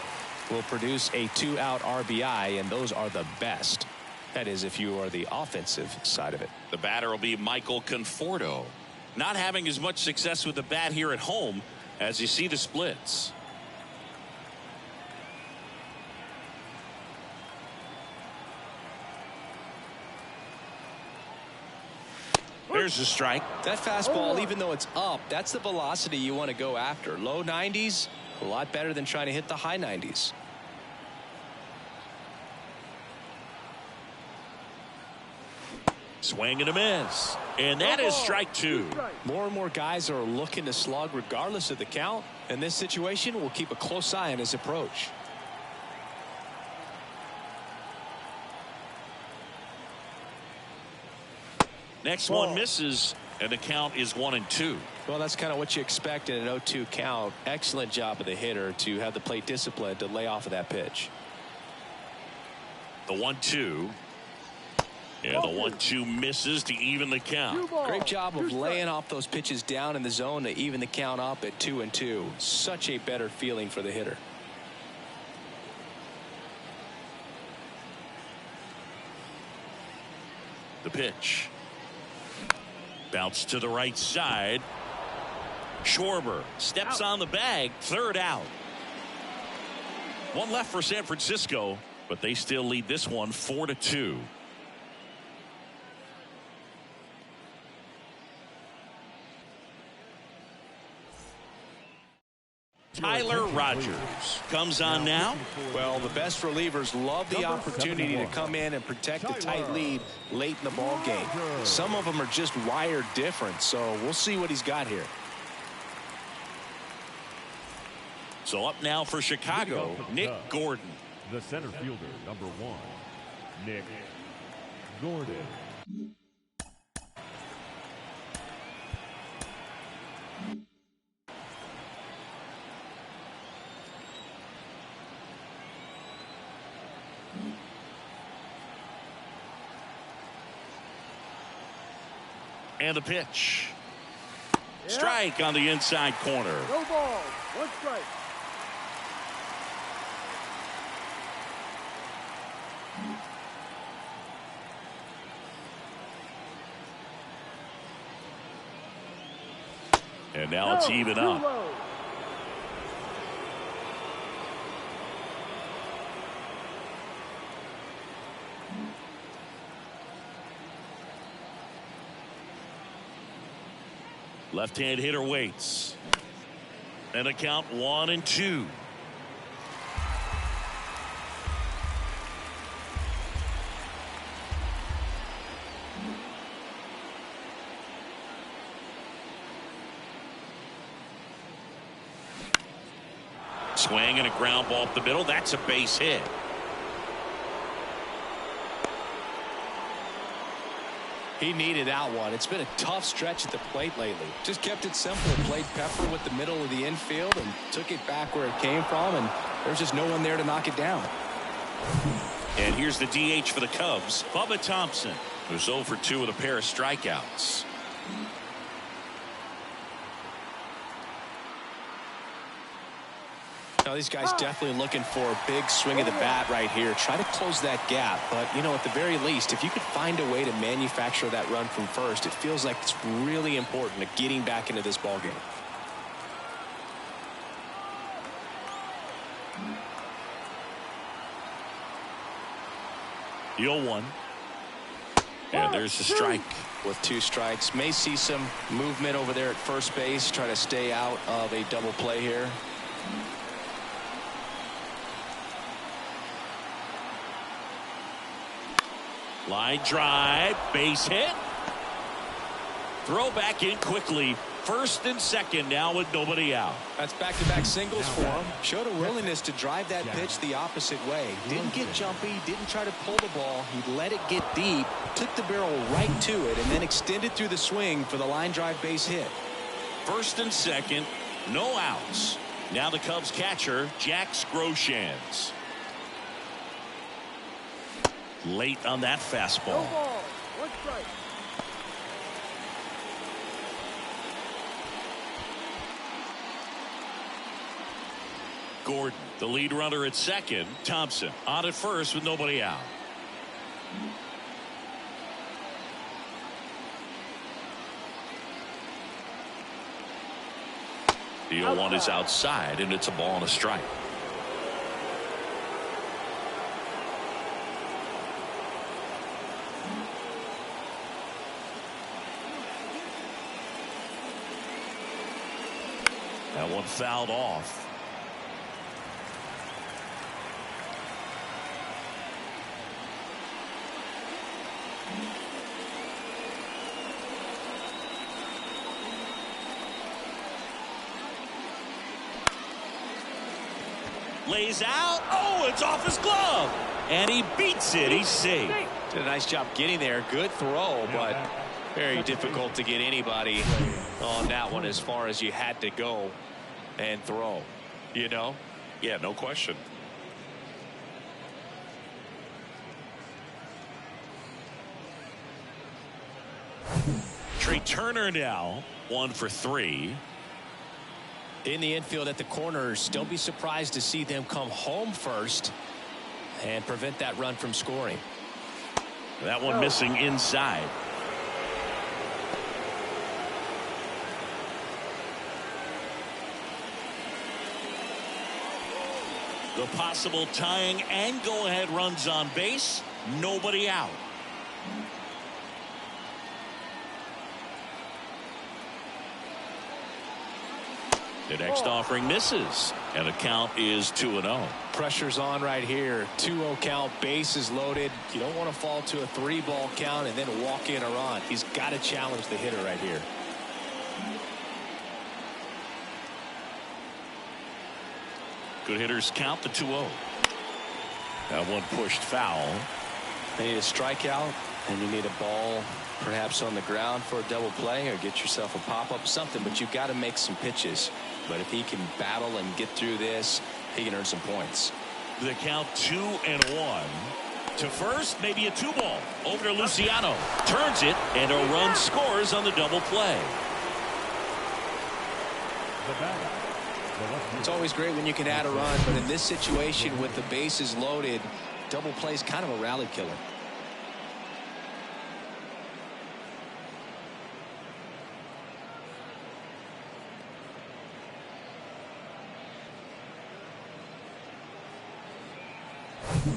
will produce a 2-out RBI, and those are the best. That is, if you are the offensive side of it.
The batter will be Michael Conforto. Not having as much success with the bat here at home as you see the splits. There's a strike.
That fastball, even though it's up, that's the velocity you want to go after. Low 90s, a lot better than trying to hit the high 90s.
Swing and a miss. And that is strike 2.
More and more guys are looking to slug regardless of the count. In this situation, we'll keep a close eye on his approach.
Next one misses, and the count is 1-2.
Well, that's kind of what you expect in an 0-2 count. Excellent job of the hitter to have the plate discipline to lay off of that pitch.
The 1-2. And the 1-2 misses to even the count.
Great job of laying off those pitches down in the zone to even the count up at 2-2. Such a better feeling for the hitter.
The pitch. Bounce to the right side. Schwarber steps on the bag. Third out. One left for San Francisco, but they still lead this one 4-2. Tyler Rogers comes on now.
Well, the best relievers love the opportunity to come in and protect a tight lead late in the ball game. Some of them are just wired different, so we'll see what he's got here.
So up now for Chicago, Nick Gordon.
The center fielder, number 1, Nick Gordon.
And the pitch. Strike on the inside corner.
No ball. 1 strike.
And now it's even up. Left-hand hitter waits. And a count 1-2. Swing and a ground ball up the middle. That's a base hit.
He needed that one. It's been a tough stretch at the plate lately. Just kept it simple. Played pepper with the middle of the infield and took it back where it came from, and there's just no one there to knock it down.
And here's the DH for the Cubs, Bubba Thompson, who's 0 for 2 with a pair of strikeouts.
Now, these guys definitely looking for a big swing of the bat right here. Try to close that gap. But, you know, at the very least, if you could find a way to manufacture that run from first, it feels like it's really important to getting back into this ballgame.
The 0-1. And there's the strike.
With 2 strikes, may see some movement over there at first base. Try to stay out of a double play here.
Line drive, base hit. Throw back in quickly. First and second now with nobody out.
That's back-to-back singles for him. Showed a willingness to drive that pitch the opposite way. Didn't get jumpy, didn't try to pull the ball. He let it get deep, took the barrel right to it, and then extended through the swing for the line drive base hit.
First and second, no outs. Now the Cubs catcher, Jack Groshans. Late on that fastball.
No ball. 1 strike.
Gordon, the lead runner at second. Thompson on at first with nobody out. The 0-1 is outside, and it's a ball and a strike. That one fouled off. Lays out. Oh, it's off his glove. And he beats it. He's safe.
Did a nice job getting there. Good throw, but very difficult to get anybody on that one as far as you had to go and throw. You know?
Yeah, no question. Trey Turner now 1 for 3.
In the infield at the corners, don't be surprised to see them come home first and prevent that run from scoring.
That one missing inside. The possible tying and go-ahead runs on base. Nobody out. The next offering misses, and the count is 2-0.
Pressure's on right here. 2-0 count, bases loaded. You don't want to fall to a 3-ball count and then walk in a run. He's got to challenge the hitter right here.
Good hitters count the 2-0. That one pushed foul.
They need a strikeout, and you need a ball perhaps on the ground for a double play, or get yourself a pop-up, something, but you've got to make some pitches. But if he can battle and get through this, he can earn some points.
The count 2-1. To first, maybe a 2-ball. Over to Luciano. Turns it, and a run scores on the double play.
It's always great when you can add a run, but in this situation with the bases loaded, double play is kind of a rally killer.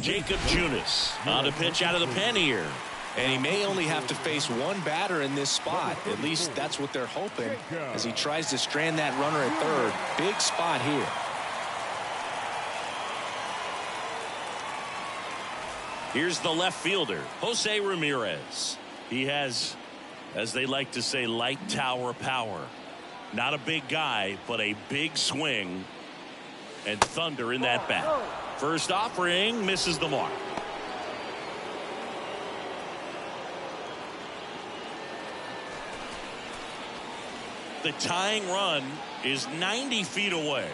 Jacob Junis on a pitch out of the pen here.
And he may only have to face one batter in this spot. At least that's what they're hoping as he tries to strand that runner at third. Big spot here.
Here's the left fielder, Jose Ramirez. He has, as they like to say, light tower power. Not a big guy, but a big swing and thunder in that bat. First offering misses the mark. The tying run is 90 feet away.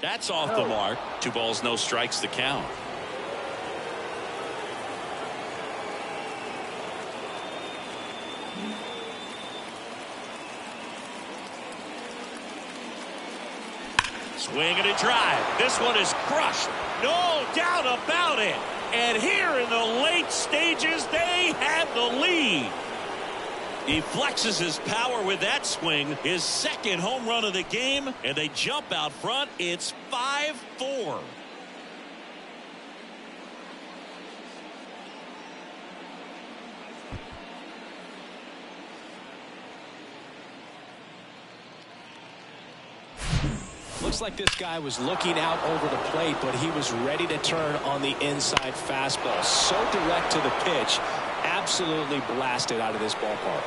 That's off the mark. 2 balls, no strikes, the count. Swing and a drive. This one is crushed. No doubt about it. And here in the late stages, they have the lead. He flexes his power with that swing. His second home run of the game. And they jump out front. It's 5-4.
Looks like this guy was looking out over the plate, but he was ready to turn on the inside fastball. So direct to the pitch. Absolutely blasted out of this ballpark.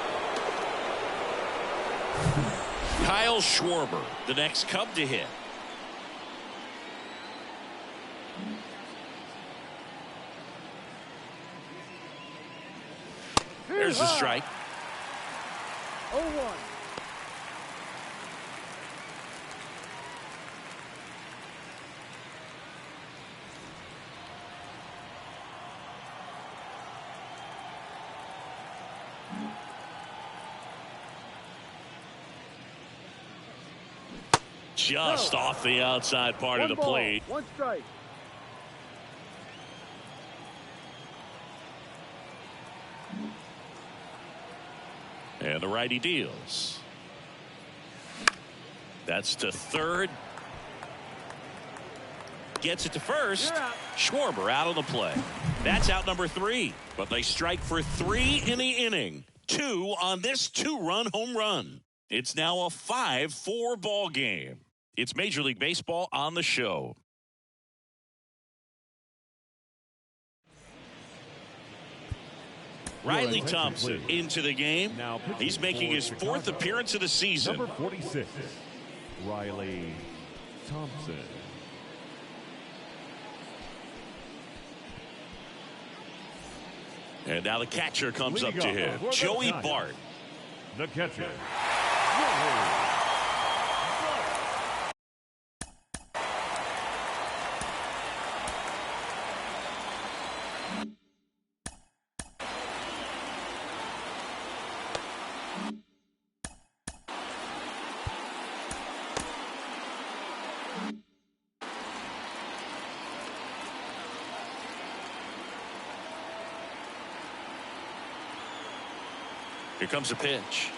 Kyle Schwarber, the next Cub to hit. There's the strike.
0-1.
Just off the outside part of the plate.
1 strike.
And the righty deals. That's to third. Gets it to first. Schwarber out on the play. That's out number 3. But they strike for 3 in the inning. 2 on this 2-run home run. It's now a 5-4 ball game. It's Major League Baseball on the show. Riley Thompson into the game. He's making his 4th appearance of the season.
Number 46, Riley Thompson.
And now the catcher comes up to hit. Joey Bart.
The catcher.
Here comes a pitch.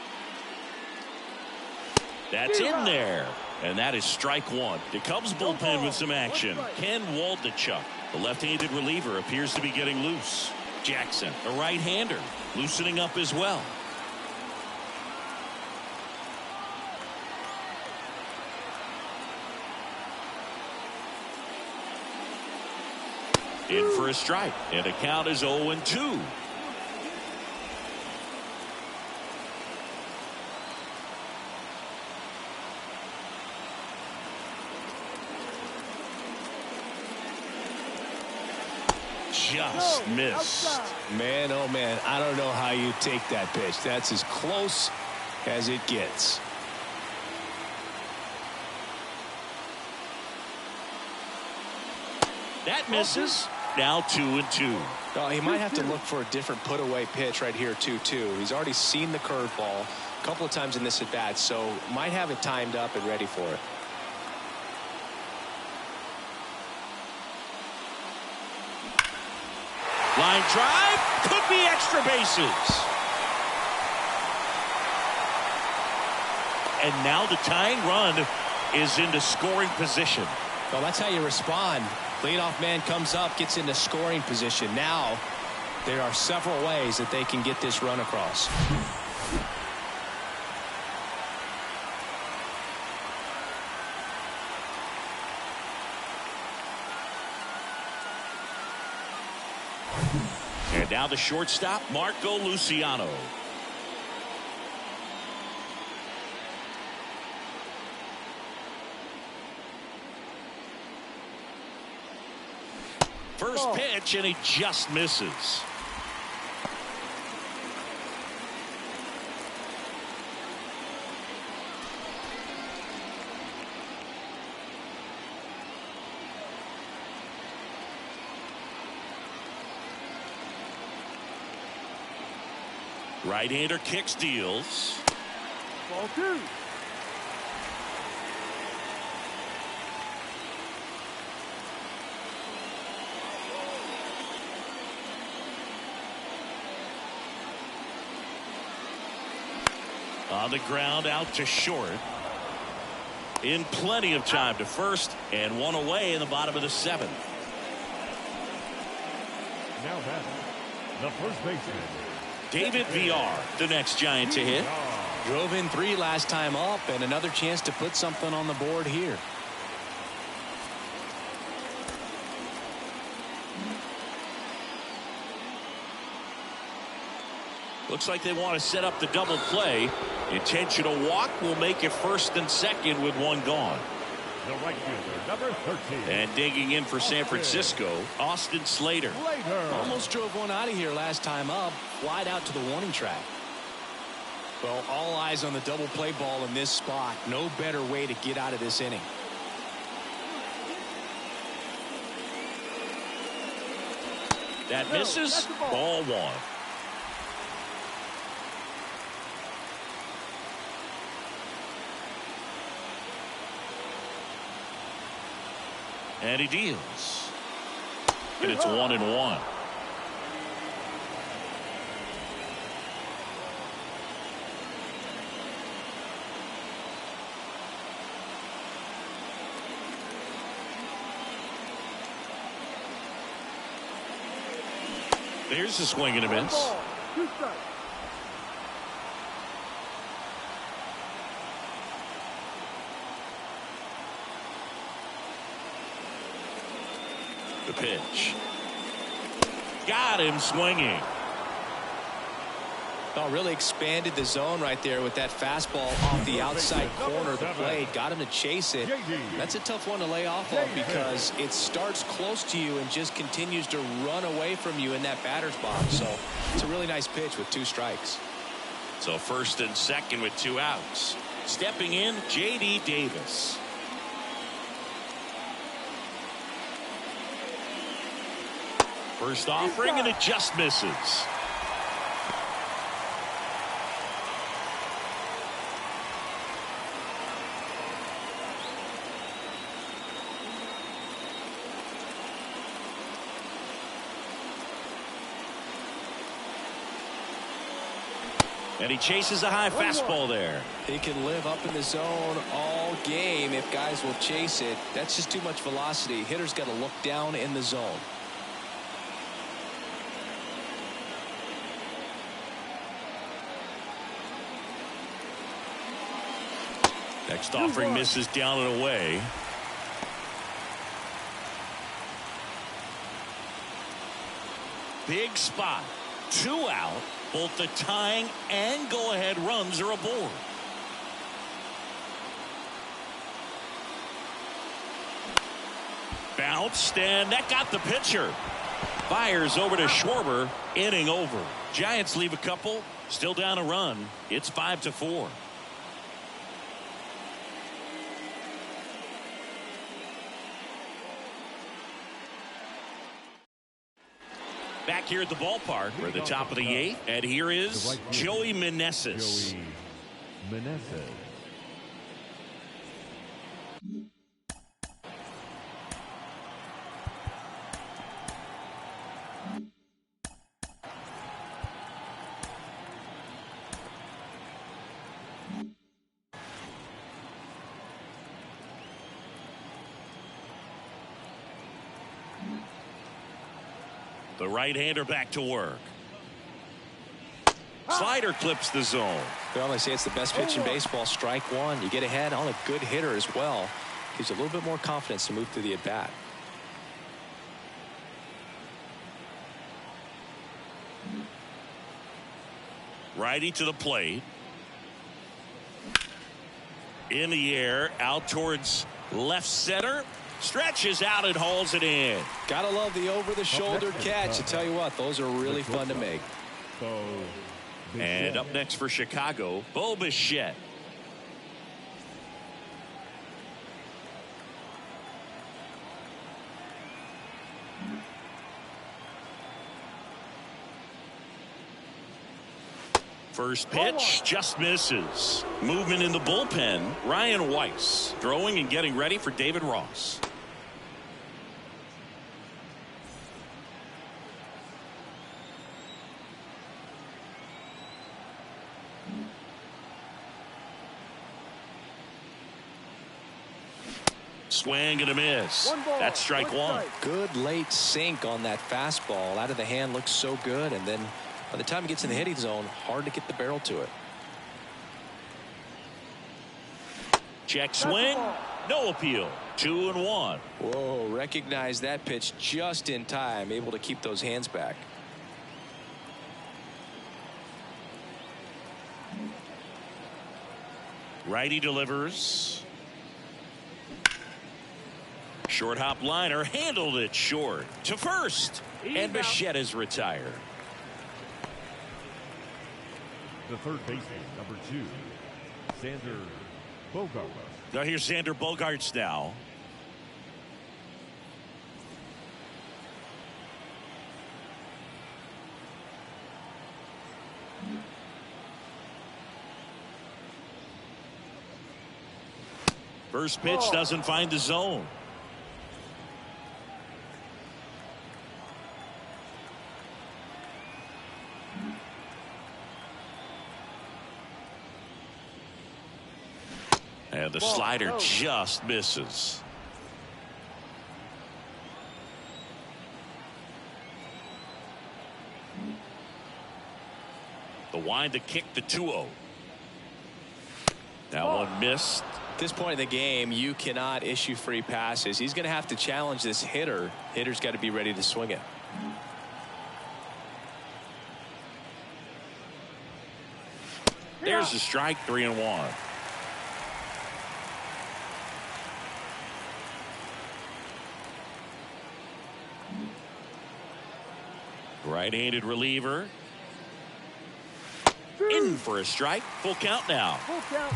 That's in there. And that is strike 1. The Cubs bullpen with some action. Ken Waldachuk, the left-handed reliever, appears to be getting loose. Jackson, a right-hander, loosening up as well. In for a strike. And the count is 0-2. Just missed.
Man, oh man, I don't know how you take that pitch. That's as close as it gets.
That misses. Now 2-2.
Oh, he might have to look for a different put away pitch right here 2-2. He's already seen the curveball a couple of times in this at bat, so might have it timed up and ready for it.
Line drive, could be extra bases. And now the tying run is into scoring position.
Well, that's how you respond. Leadoff man comes up, gets into scoring position. Now there are several ways that they can get this run across.
And now the shortstop, Marco Luciano. First pitch, and he just misses. Right-hander kicks, deals.
Ball two.
On the ground, out to short. In plenty of time to first, and one away in the bottom of the seventh.
Now that's the first baseman,
David VR, the next Giant to hit.
Drove in 3 last time up, and another chance to put something on the board here.
Looks like they want to set up the double play. Intentional walk will make it first and second with one gone.
the right fielder, number 13.
And digging in for San Francisco, Austin Slater.
Almost drove one out of here last time up. Flied out to the warning track. Well, all eyes on the double play ball in this spot. No better way to get out of this inning.
That misses. Ball one. And he deals. And it's 1-1. There's a swing and a miss. The pitch. Got him swinging.
Oh, really expanded the zone right there with that fastball off the outside corner of the plate. Got him to chase it. That's a tough one to lay off of because it starts close to you and just continues to run away from you in that batter's box. So it's a really nice pitch with 2 strikes.
So first and second with 2 outs. Stepping in, J.D. Davis. First offering, and it just misses. And he chases a high fastball there.
He can live up in the zone all game if guys will chase it. That's just too much velocity. Hitter's got to look down in the zone.
Next offering misses down and away. Big spot. 2 out. Both the tying and go-ahead runs are aboard. Bounced, and that got the pitcher. Fires over to Schwarber. Inning over. Giants leave a couple. Still down a run. It's 5-4. Back here at the ballpark, we're at the top of the 8th, and here is Joey Meneses.
Joey Meneses.
The right-hander back to work. Slider clips the zone.
Well, they say it's the best pitch in baseball. Strike one. You get ahead on a good hitter as well. Gives you a little bit more confidence to move through the at-bat.
Righty to the plate. In the air, out towards left center. Stretches out and hauls it in.
Gotta love the over-the-shoulder catch. I tell you what, those are really fun to make.
And up next for Chicago, Bo Bichette. First pitch just misses. Movement in the bullpen. Ryan Weiss throwing and getting ready for David Ross. Swing and a miss. That's strike one.
Good late sink on that fastball. Out of the hand, looks so good, and then by the time it gets in the hitting zone, hard to get the barrel to it.
Check swing. No appeal. 2-1.
Whoa, recognize that pitch just in time. Able to keep those hands back.
Righty delivers. Short hop liner handled it short to first. And Bichette is retired.
The third baseman, number 2, Xander Bogaerts.
Now here's Xander Bogaerts now. First pitch doesn't find the zone. And the slider just misses. The wind to kick the 2-0. That one missed.
At this point in the game, you cannot issue free passes. He's going to have to challenge this hitter. Hitter's got to be ready to swing it.
There's a strike. 3-1. Right-handed reliever. In for a strike. Full count now.
Full count.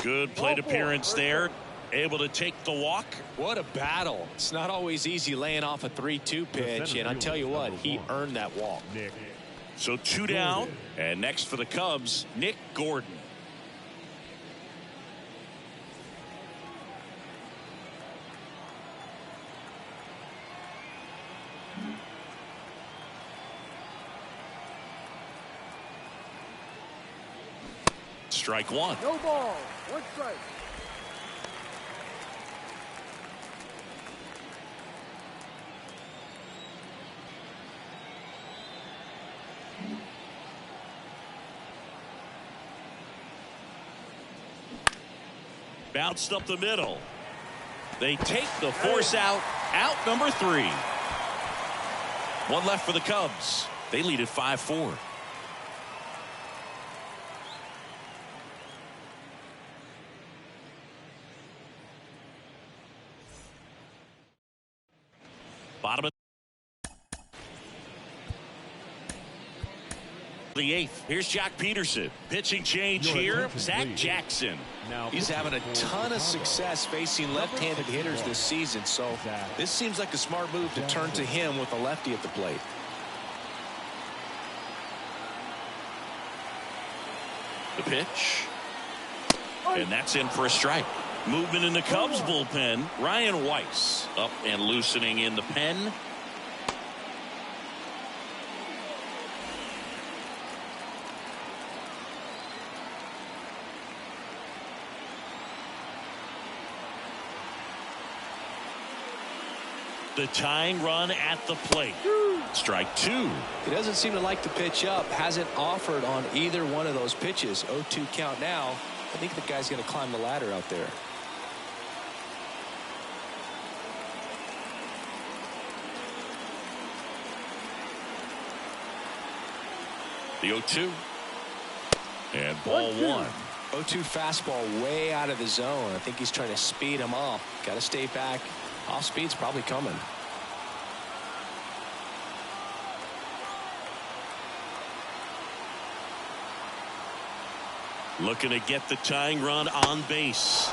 Good plate appearance there. Able to take the walk.
What a battle. It's not always easy laying off a 3-2 pitch, and I tell you what, he earned that walk.
So 2 down, and next for the Cubs, Nick Gordon. Strike one.
No ball. One strike.
Bounced up the middle. They take the force out. Out number 3. One left for the Cubs. They lead at 5-4. Bottom of the 8th. Here's Jack Peterson. Pitching change here. Zach Jackson.
He's having a ton of success facing left-handed hitters this season, so this seems like a smart move to turn to him with a lefty at the plate.
The pitch. And that's in for a strike. Movement in the Cubs bullpen. Ryan Weiss up and loosening in the pen. The tying run at the plate. Strike 2.
He doesn't seem to like the pitch up. Hasn't offered on either one of those pitches. 0-2 count now. I think the guy's going to climb the ladder out there.
The 0-2. And ball 1.
0-2 fastball way out of the zone. I think he's trying to speed him up. Got to stay back. Off speed's probably coming.
Looking to get the tying run on base.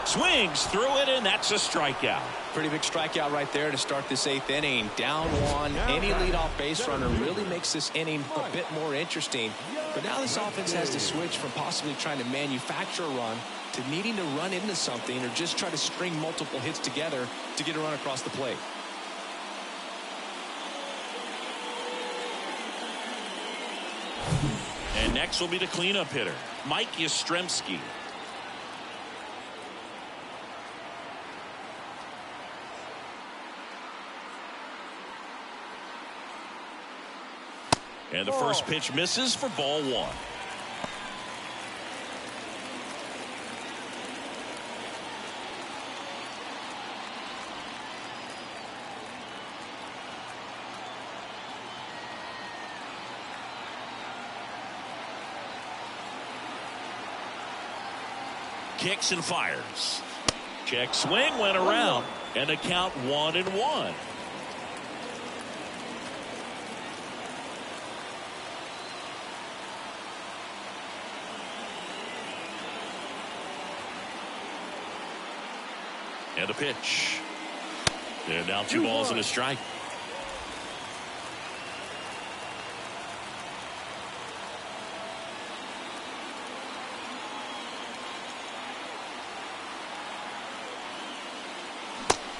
Swings through it, and that's a strikeout.
Pretty big strikeout right there to start this 8th inning. Down 1. Any leadoff base runner really makes this inning a bit more interesting. But now this offense has to switch from possibly trying to manufacture a run to needing to run into something or just try to string multiple hits together to get a run across the plate.
And next will be the cleanup hitter, Mike Yastrzemski. And the first pitch misses for ball 1. Kicks and fires. Check swing, went around, and the count 1-1. And a pitch. And now 2 balls and a strike.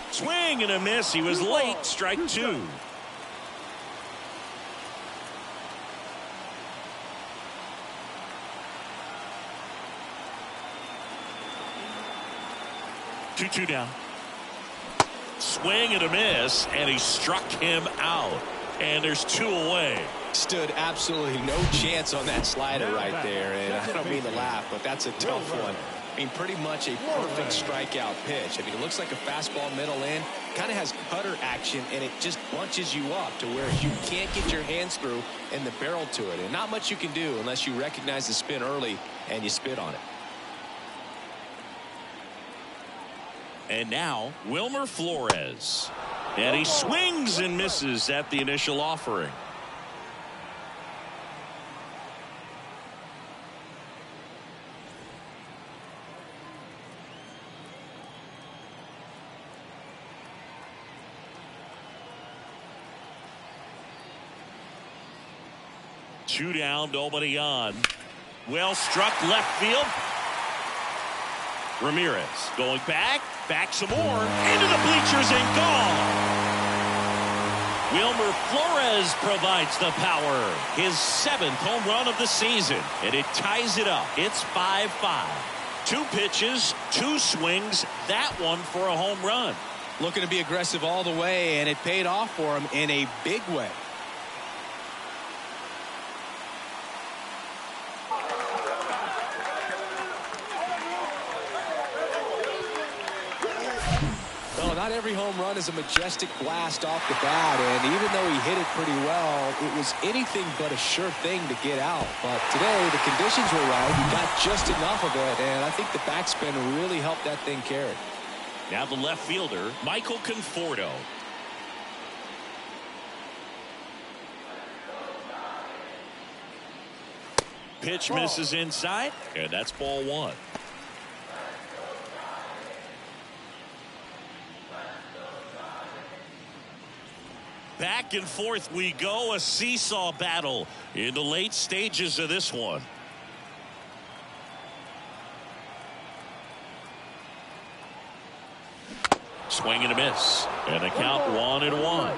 Swing and a miss. He was late. Strike 2. Two down. Swing and a miss, and he struck him out. And there's 2 away.
Stood absolutely no chance on that slider right there. And I don't mean to laugh, but that's a tough one. I mean, pretty much a perfect strikeout pitch. I mean, it looks like a fastball middle in. Kind of has cutter action, and it just bunches you up to where you can't get your hands through and the barrel to it. And not much you can do unless you recognize the spin early and you spit on it.
And now, Wilmer Flores. And he swings and misses at the initial offering. Two down, nobody on. Well struck left field. Ramirez going back some more, into the bleachers and gone. Wilmer Flores provides the power. His 7th home run of the season, and it ties it up. It's 5-5. 2 pitches, 2 swings, that one for a home run.
Looking to be aggressive all the way, and it paid off for him in a big way. Not every home run is a majestic blast off the bat, and even though he hit it pretty well, it was anything but a sure thing to get out. But today, the conditions were right. He got just enough of it, and I think the backspin really helped that thing carry.
Now the left fielder, Michael Conforto. Pitch misses inside, and that's ball 1. Back and forth we go, a seesaw battle in the late stages of this one. Swing and a miss, and the count 1-1.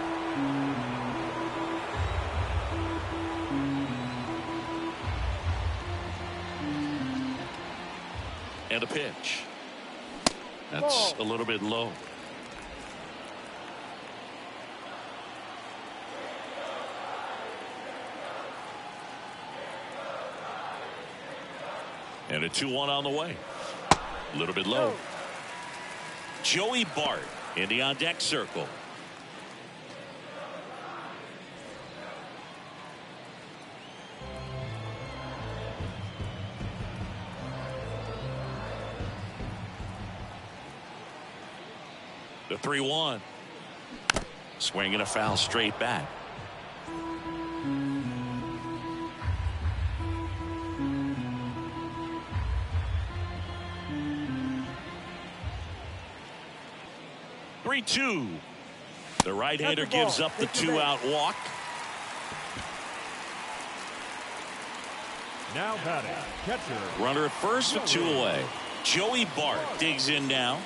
And a pitch. That's a little bit low. And a 2-1 on the way. A little bit low. Joey Bart in the on-deck circle. The 3-1. Swing and a foul straight back. Three-two. The right-hander gives up the 2-out walk.
Now batting, catcher.
Runner at first with 2 away. Joey Bart digs in now.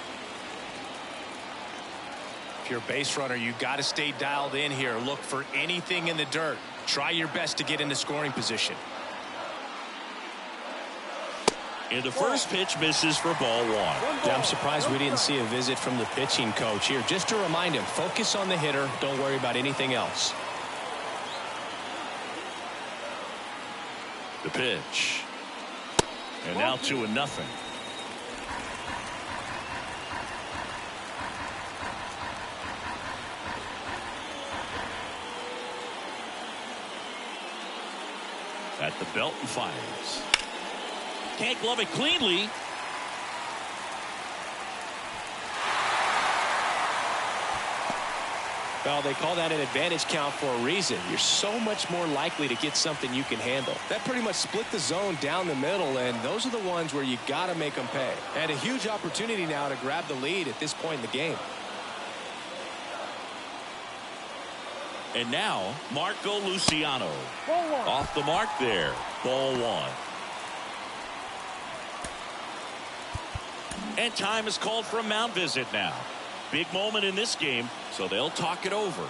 If you're a base runner, you got to stay dialed in here. Look for anything in the dirt. Try your best to get into scoring position.
And the first pitch misses for ball 1.
Yeah, I'm surprised we didn't see a visit from the pitching coach here. Just to remind him, focus on the hitter. Don't worry about anything else.
The pitch. And now 2-0. At the belt and fires. Can't glove it cleanly.
Well, they call that an advantage count for a reason. You're so much more likely to get something you can handle. That pretty much split the zone down the middle, and those are the ones where you got to make them pay. And a huge opportunity now to grab the lead at this point in the game.
And now, Marco Luciano.
Ball 1.
Off the mark there. Ball 1. And time is called for a mound visit now. Big moment in this game, so they'll talk it over.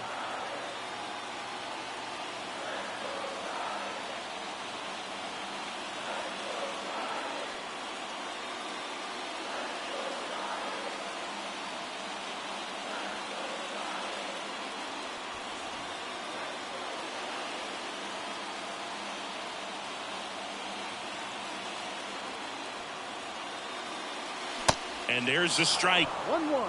And there's the strike.
1-1.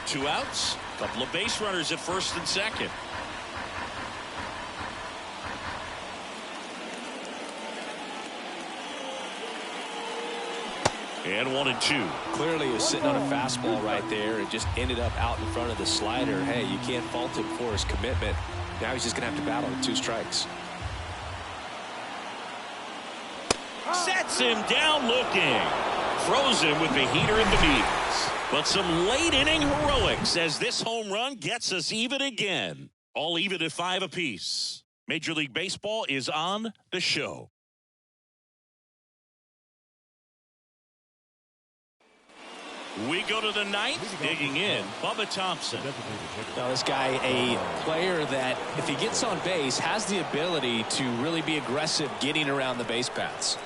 2 outs. Couple of base runners at first and second. And 1-2.
Clearly he was sitting on a fastball right there. It just ended up out in front of the slider. Hey, you can't fault him for his commitment. Now he's just going to have to battle with 2 strikes.
Sets him down looking. Throws him with the heater in the knees. But some late inning heroics as this home run gets us even again. All even at 5 apiece. Major League Baseball is on the show. We go to the 9th, digging in, Bubba Thompson.
Now this guy, a player that if he gets on base has the ability to really be aggressive getting around the base paths.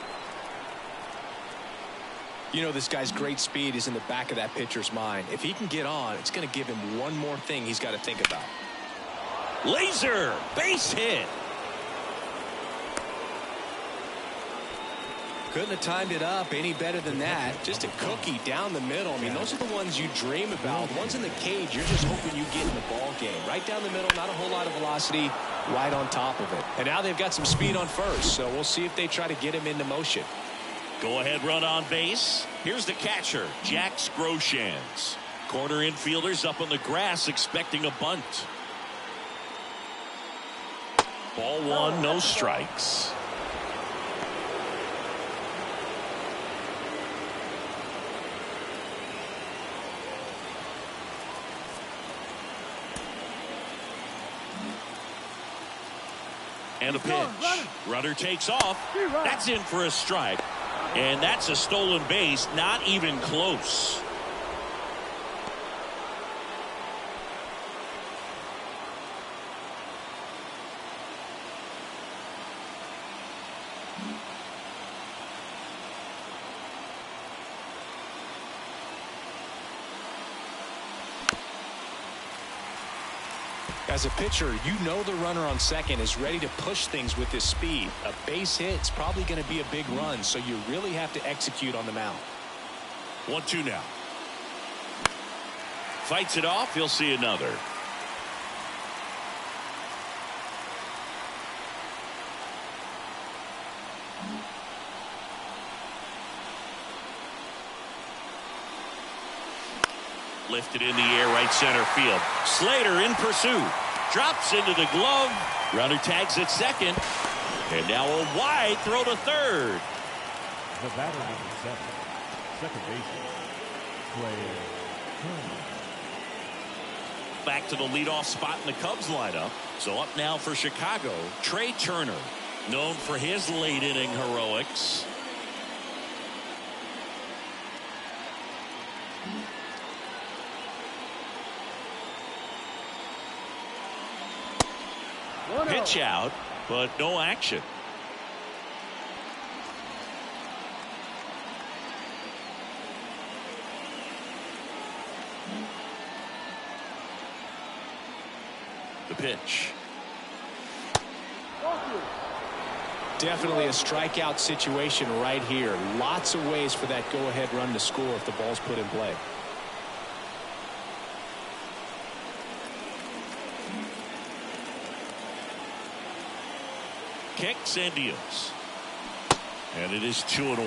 You know, this guy's great speed is in the back of that pitcher's mind. If he can get on, it's going to give him one more thing he's got to think about.
Laser base hit.
Couldn't have timed it up any better than that. Just a cookie down the middle. I mean, those are the ones you dream about. The ones in the cage, you're just hoping you get in the ball game. Right down the middle, not a whole lot of velocity, right on top of it. And now they've got some speed on first, so we'll see if they try to get him into motion.
Go ahead run on base. Here's the catcher, Jack Groshans. Corner infielders up on the grass expecting a bunt. Ball 1, no strikes. And a pitch. Runner takes off. That's in for a strike. And that's a stolen base, not even close.
As a pitcher, you know the runner on second is ready to push things with his speed. A base hit's probably going to be a big run, so you really have to execute on the mound.
1-2 now. Fights it off. He'll see another. Lifted in the air, right center field. Slater in pursuit. Drops into the glove. Runner tags at second. And now a wide throw to third.
The batter number 7, second baseman, Trey Turner.
Back to the leadoff spot in the Cubs lineup. So up now for Chicago, Trey Turner, known for his late inning heroics. Pitch out, but no action. The pitch.
Definitely a strikeout situation right here. Lots of ways for that go-ahead run to score if the ball's put in play.
Kicks and deals. And it is 2-1.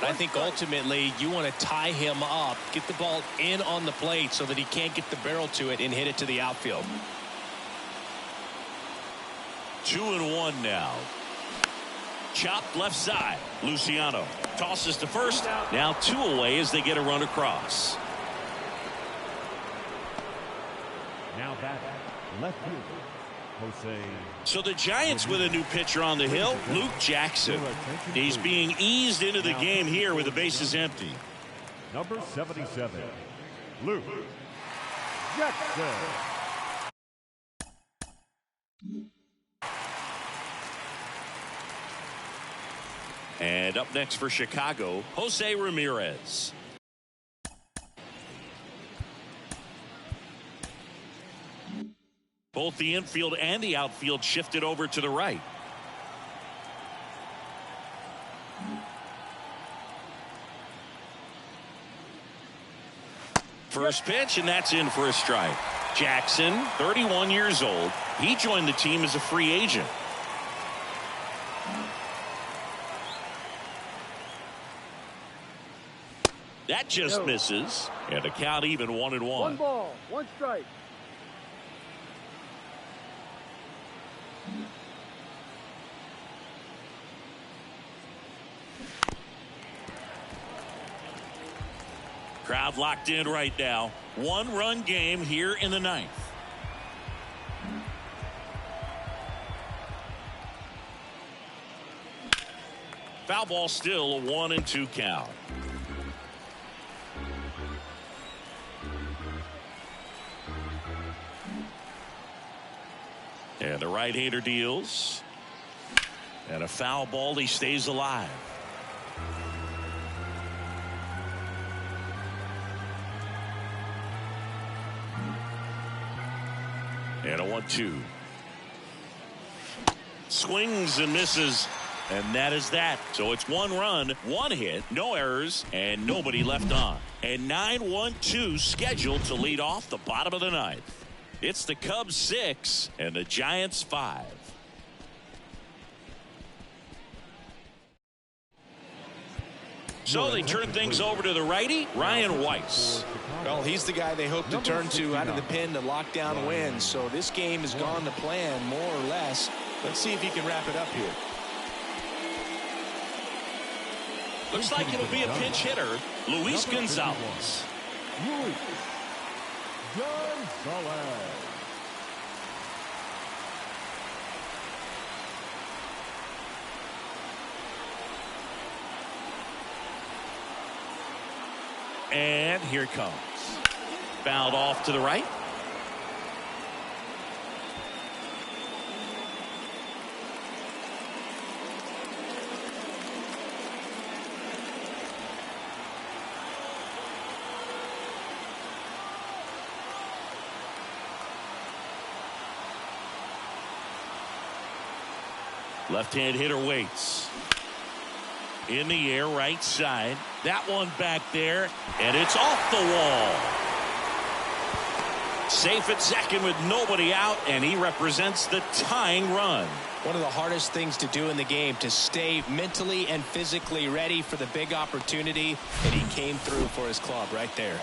I think ultimately you want to tie him up, get the ball in on the plate so that he can't get the barrel to it and hit it to the outfield.
2-1 now. Chopped left side. Luciano tosses to first. Now 2 away as they get a run across.
Now back left fielder, Jose.
So the Giants with a new pitcher on the hill, Luke Jackson. He's being eased into the game here with the bases empty.
Number 77, Luke Jackson.
And up next for Chicago, Jose Ramirez. Both the infield and the outfield shifted over to the right. First pitch, and that's in for a strike. Jackson, 31 years old. He joined the team as a free agent. That just misses. And the count even 1-1.
1 ball, 1 strike.
Crowd locked in right now. 1-run game here in the 9th. Foul ball, still a 1-2 count. And the right-hander deals. And a foul ball, he stays alive. And a 1-2. Swings and misses. And that is that. So it's 1 run, 1 hit, no errors, and nobody left on. And 9-1-2 scheduled to lead off the bottom of the 9th. It's the Cubs 6 and the Giants 5. So they turn things over to the righty, Ryan Weiss.
Well, he's the guy they hope to turn to out of the pen to lock down wins. So this game has gone to plan more or less. Let's see if he can wrap it up here.
Looks like it'll be a pinch hitter, Luis Gonzalez.
Luis Gonzalez.
And here it comes. Fouled off to the right. Left-hand hitter waits. In the air, right side. That one back there, and it's off the wall. Safe at second with nobody out, and he represents the tying run.
One of the hardest things to do in the game, to stay mentally and physically ready for the big opportunity, and he came through for his club right there.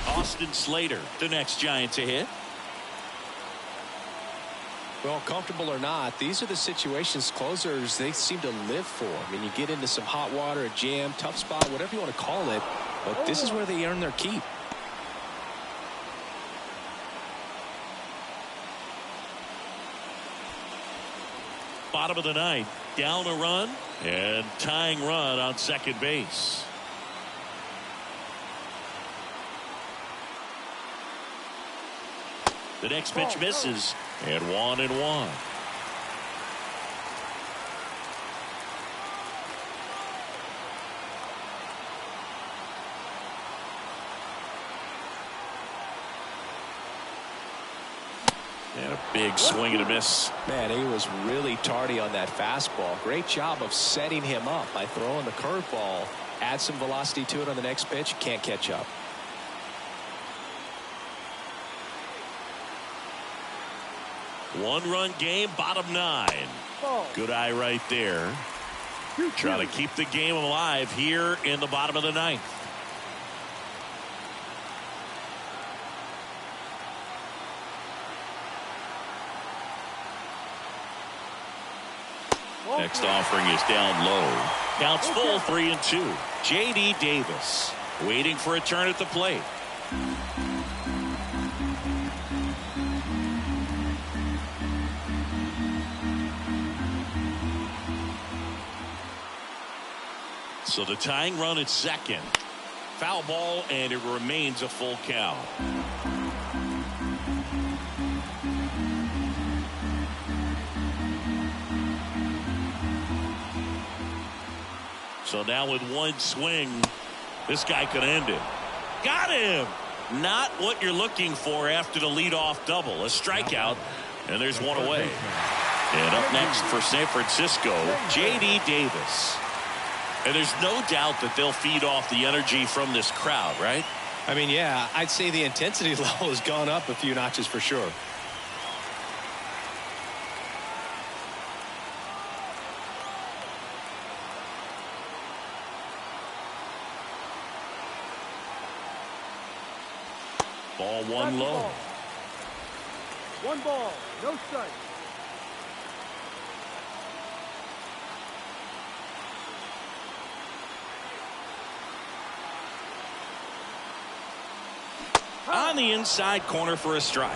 Austin Slater, the next Giant to hit.
Well, comfortable or not, these are the situations closers they seem to live for. I mean, you get into some hot water, a jam, tough spot, whatever you want to call it, but this is where they earn their keep.
Bottom of the ninth, down a run and tying run on second base. The next pitch misses, and 1-1. And a big swing and a miss.
Man, he was really tardy on that fastball. Great job of setting him up by throwing the curveball. Add some velocity to it on the next pitch. Can't catch up.
One-run game, bottom 9. Good eye right there. Trying to keep the game alive here in the bottom of the ninth. Next offering is down low. Counts full, 3-2. J.D. Davis waiting for a turn at the plate. So the tying run at second. Foul ball, and it remains a full count. So now with one swing, this guy could end it. Got him! Not what you're looking for after the leadoff double. A strikeout, and there's one away. And up next for San Francisco, J.D. Davis. And there's no doubt that they'll feed off the energy from this crowd, right?
I mean, yeah, I'd say the intensity level has gone up a few notches for sure.
Ball one low.
One ball, no strike.
On the inside corner for a strike.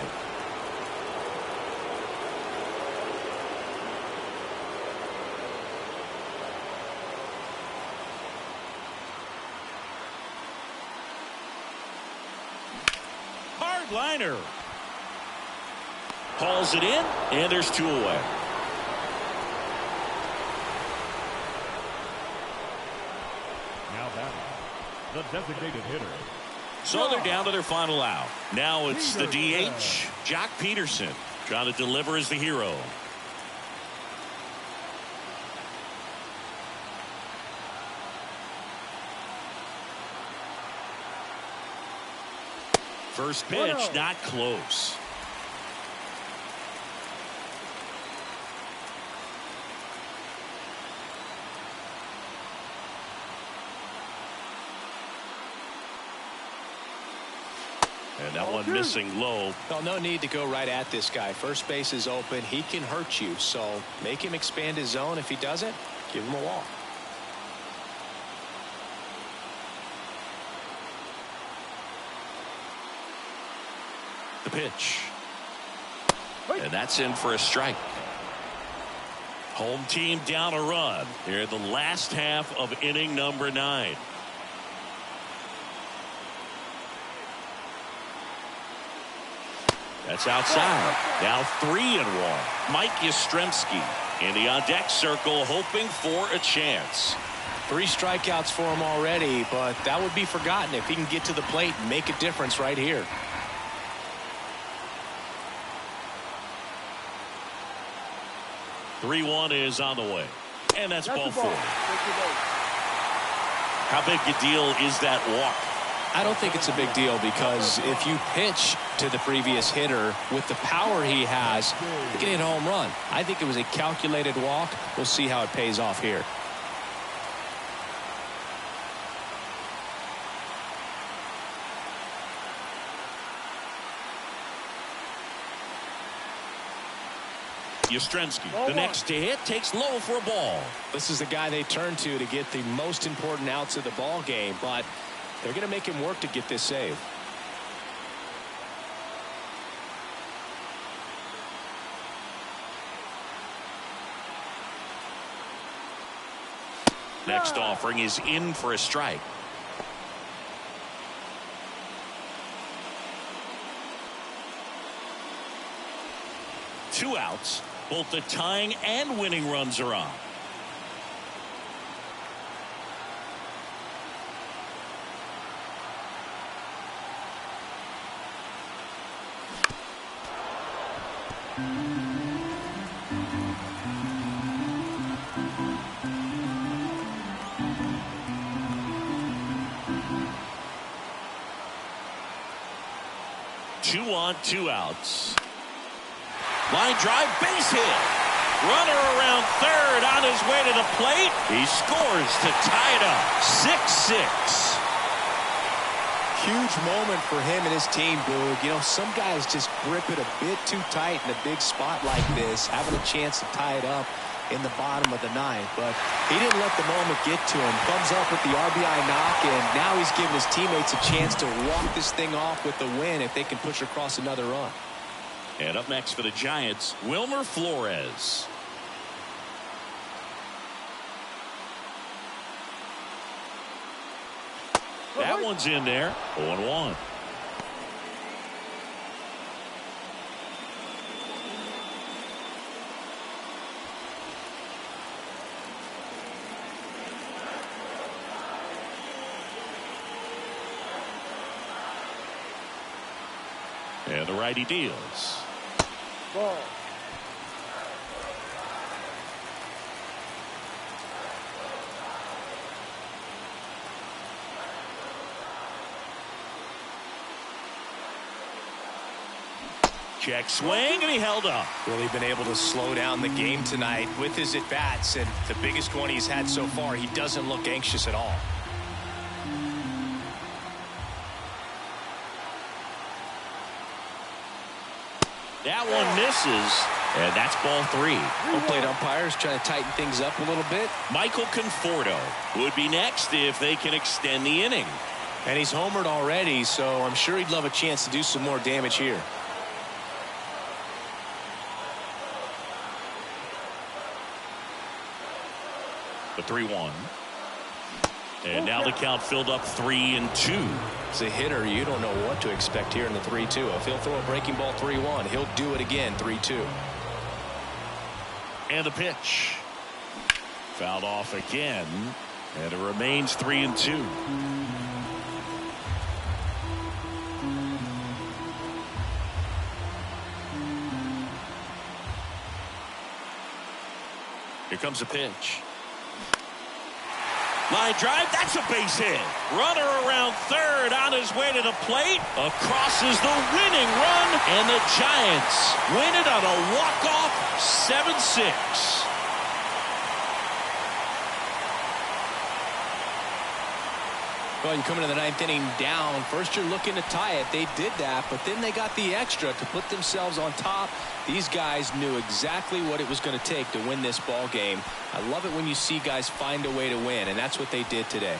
Hard liner. Hauls it in, and there's two away.
Now batting, the designated hitter.
So they're down to their final out. Now it's the DH, Jock Peterson, trying to deliver as the hero. First pitch, not close. And that one missing low.
Well, no need to go right at this guy. First base is open. He can hurt you. So make him expand his zone. If he doesn't, give him a walk.
The pitch. And that's in for a strike. Home team down a run. They're in the last half of inning number 9. That's outside. Now 3-1. Mike Yastrzemski in the on-deck circle, hoping for a chance.
3 strikeouts for him already, but that would be forgotten if he can get to the plate and make a difference right here.
Three-1 is on the way. And that's ball 4. How big a deal is that walk?
I don't think it's a big deal because if you pitch to the previous hitter with the power he has, you can hit a home run. I think it was a calculated walk. We'll see how it pays off here.
Yastrzemski,
Ball
the
one.
next to hit, takes low for a ball.
This is the guy they turn to get the most important outs of the ball game, but they're going to make him work to get this save.
Next offering is in for a strike. Two outs. Both the tying and winning runs are on. Two on, two outs. Line drive, base hit. Runner around third on his way to the plate. He scores to tie it up. 6-6.
Huge moment for him and his team, Boog. You know, some guys just grip it a bit too tight in a big spot like this, having a chance to tie it up in the bottom of the ninth. But he didn't let the moment get to him. Thumbs up with the RBI knock, and now he's giving his teammates a chance to walk this thing off with the win if they can push across another run.
And up next for the Giants, Wilmer Flores. That one's in there. 0-1. And the righty deals.
Ball.
Check swing, and he held up.
Really been able to slow down the game tonight with his at-bats, and the biggest one he's had so far. He doesn't look anxious at all.
That one misses, and that's ball 3.
Home plate umpires trying to tighten things up a little bit.
Michael Conforto would be next if they can extend the inning.
And he's homered already, so I'm sure he'd love a chance to do some more damage here.
The 3-1. And now the count filled up 3-2.
As a hitter, you don't know what to expect here in the 3-2. If he'll throw a breaking ball 3-1, he'll do it again 3-2.
And the pitch. Fouled off again. And it remains 3-2. Here comes a pitch. Line drive, that's a base hit. Runner around third on his way to the plate. Across is the winning run, and the Giants win it on a walk-off 7-6.
Well, you come into the ninth inning down. First you're looking to tie it. They did that, but then they got the extra to put themselves on top. These guys knew exactly what it was going to take to win this ball game. I love it when you see guys find a way to win, and that's what they did today.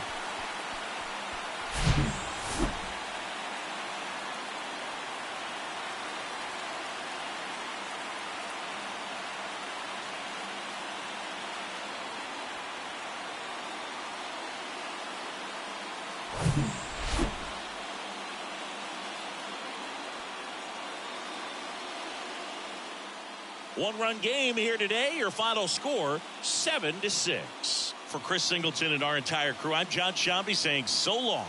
One-run game here today. Your final score, 7-6. For Chris Singleton and our entire crew, I'm John Shambi saying so long.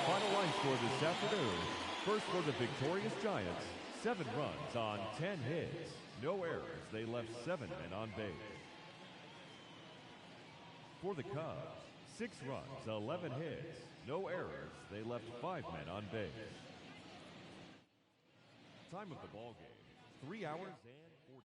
final line score this afternoon. First for the victorious Giants, 7 runs on 10 hits. No errors. They left 7 men on base. For the Cubs, 6 runs, 11 hits. No errors. They left 5 men on base. Time of the ball game, 3 hours and 14.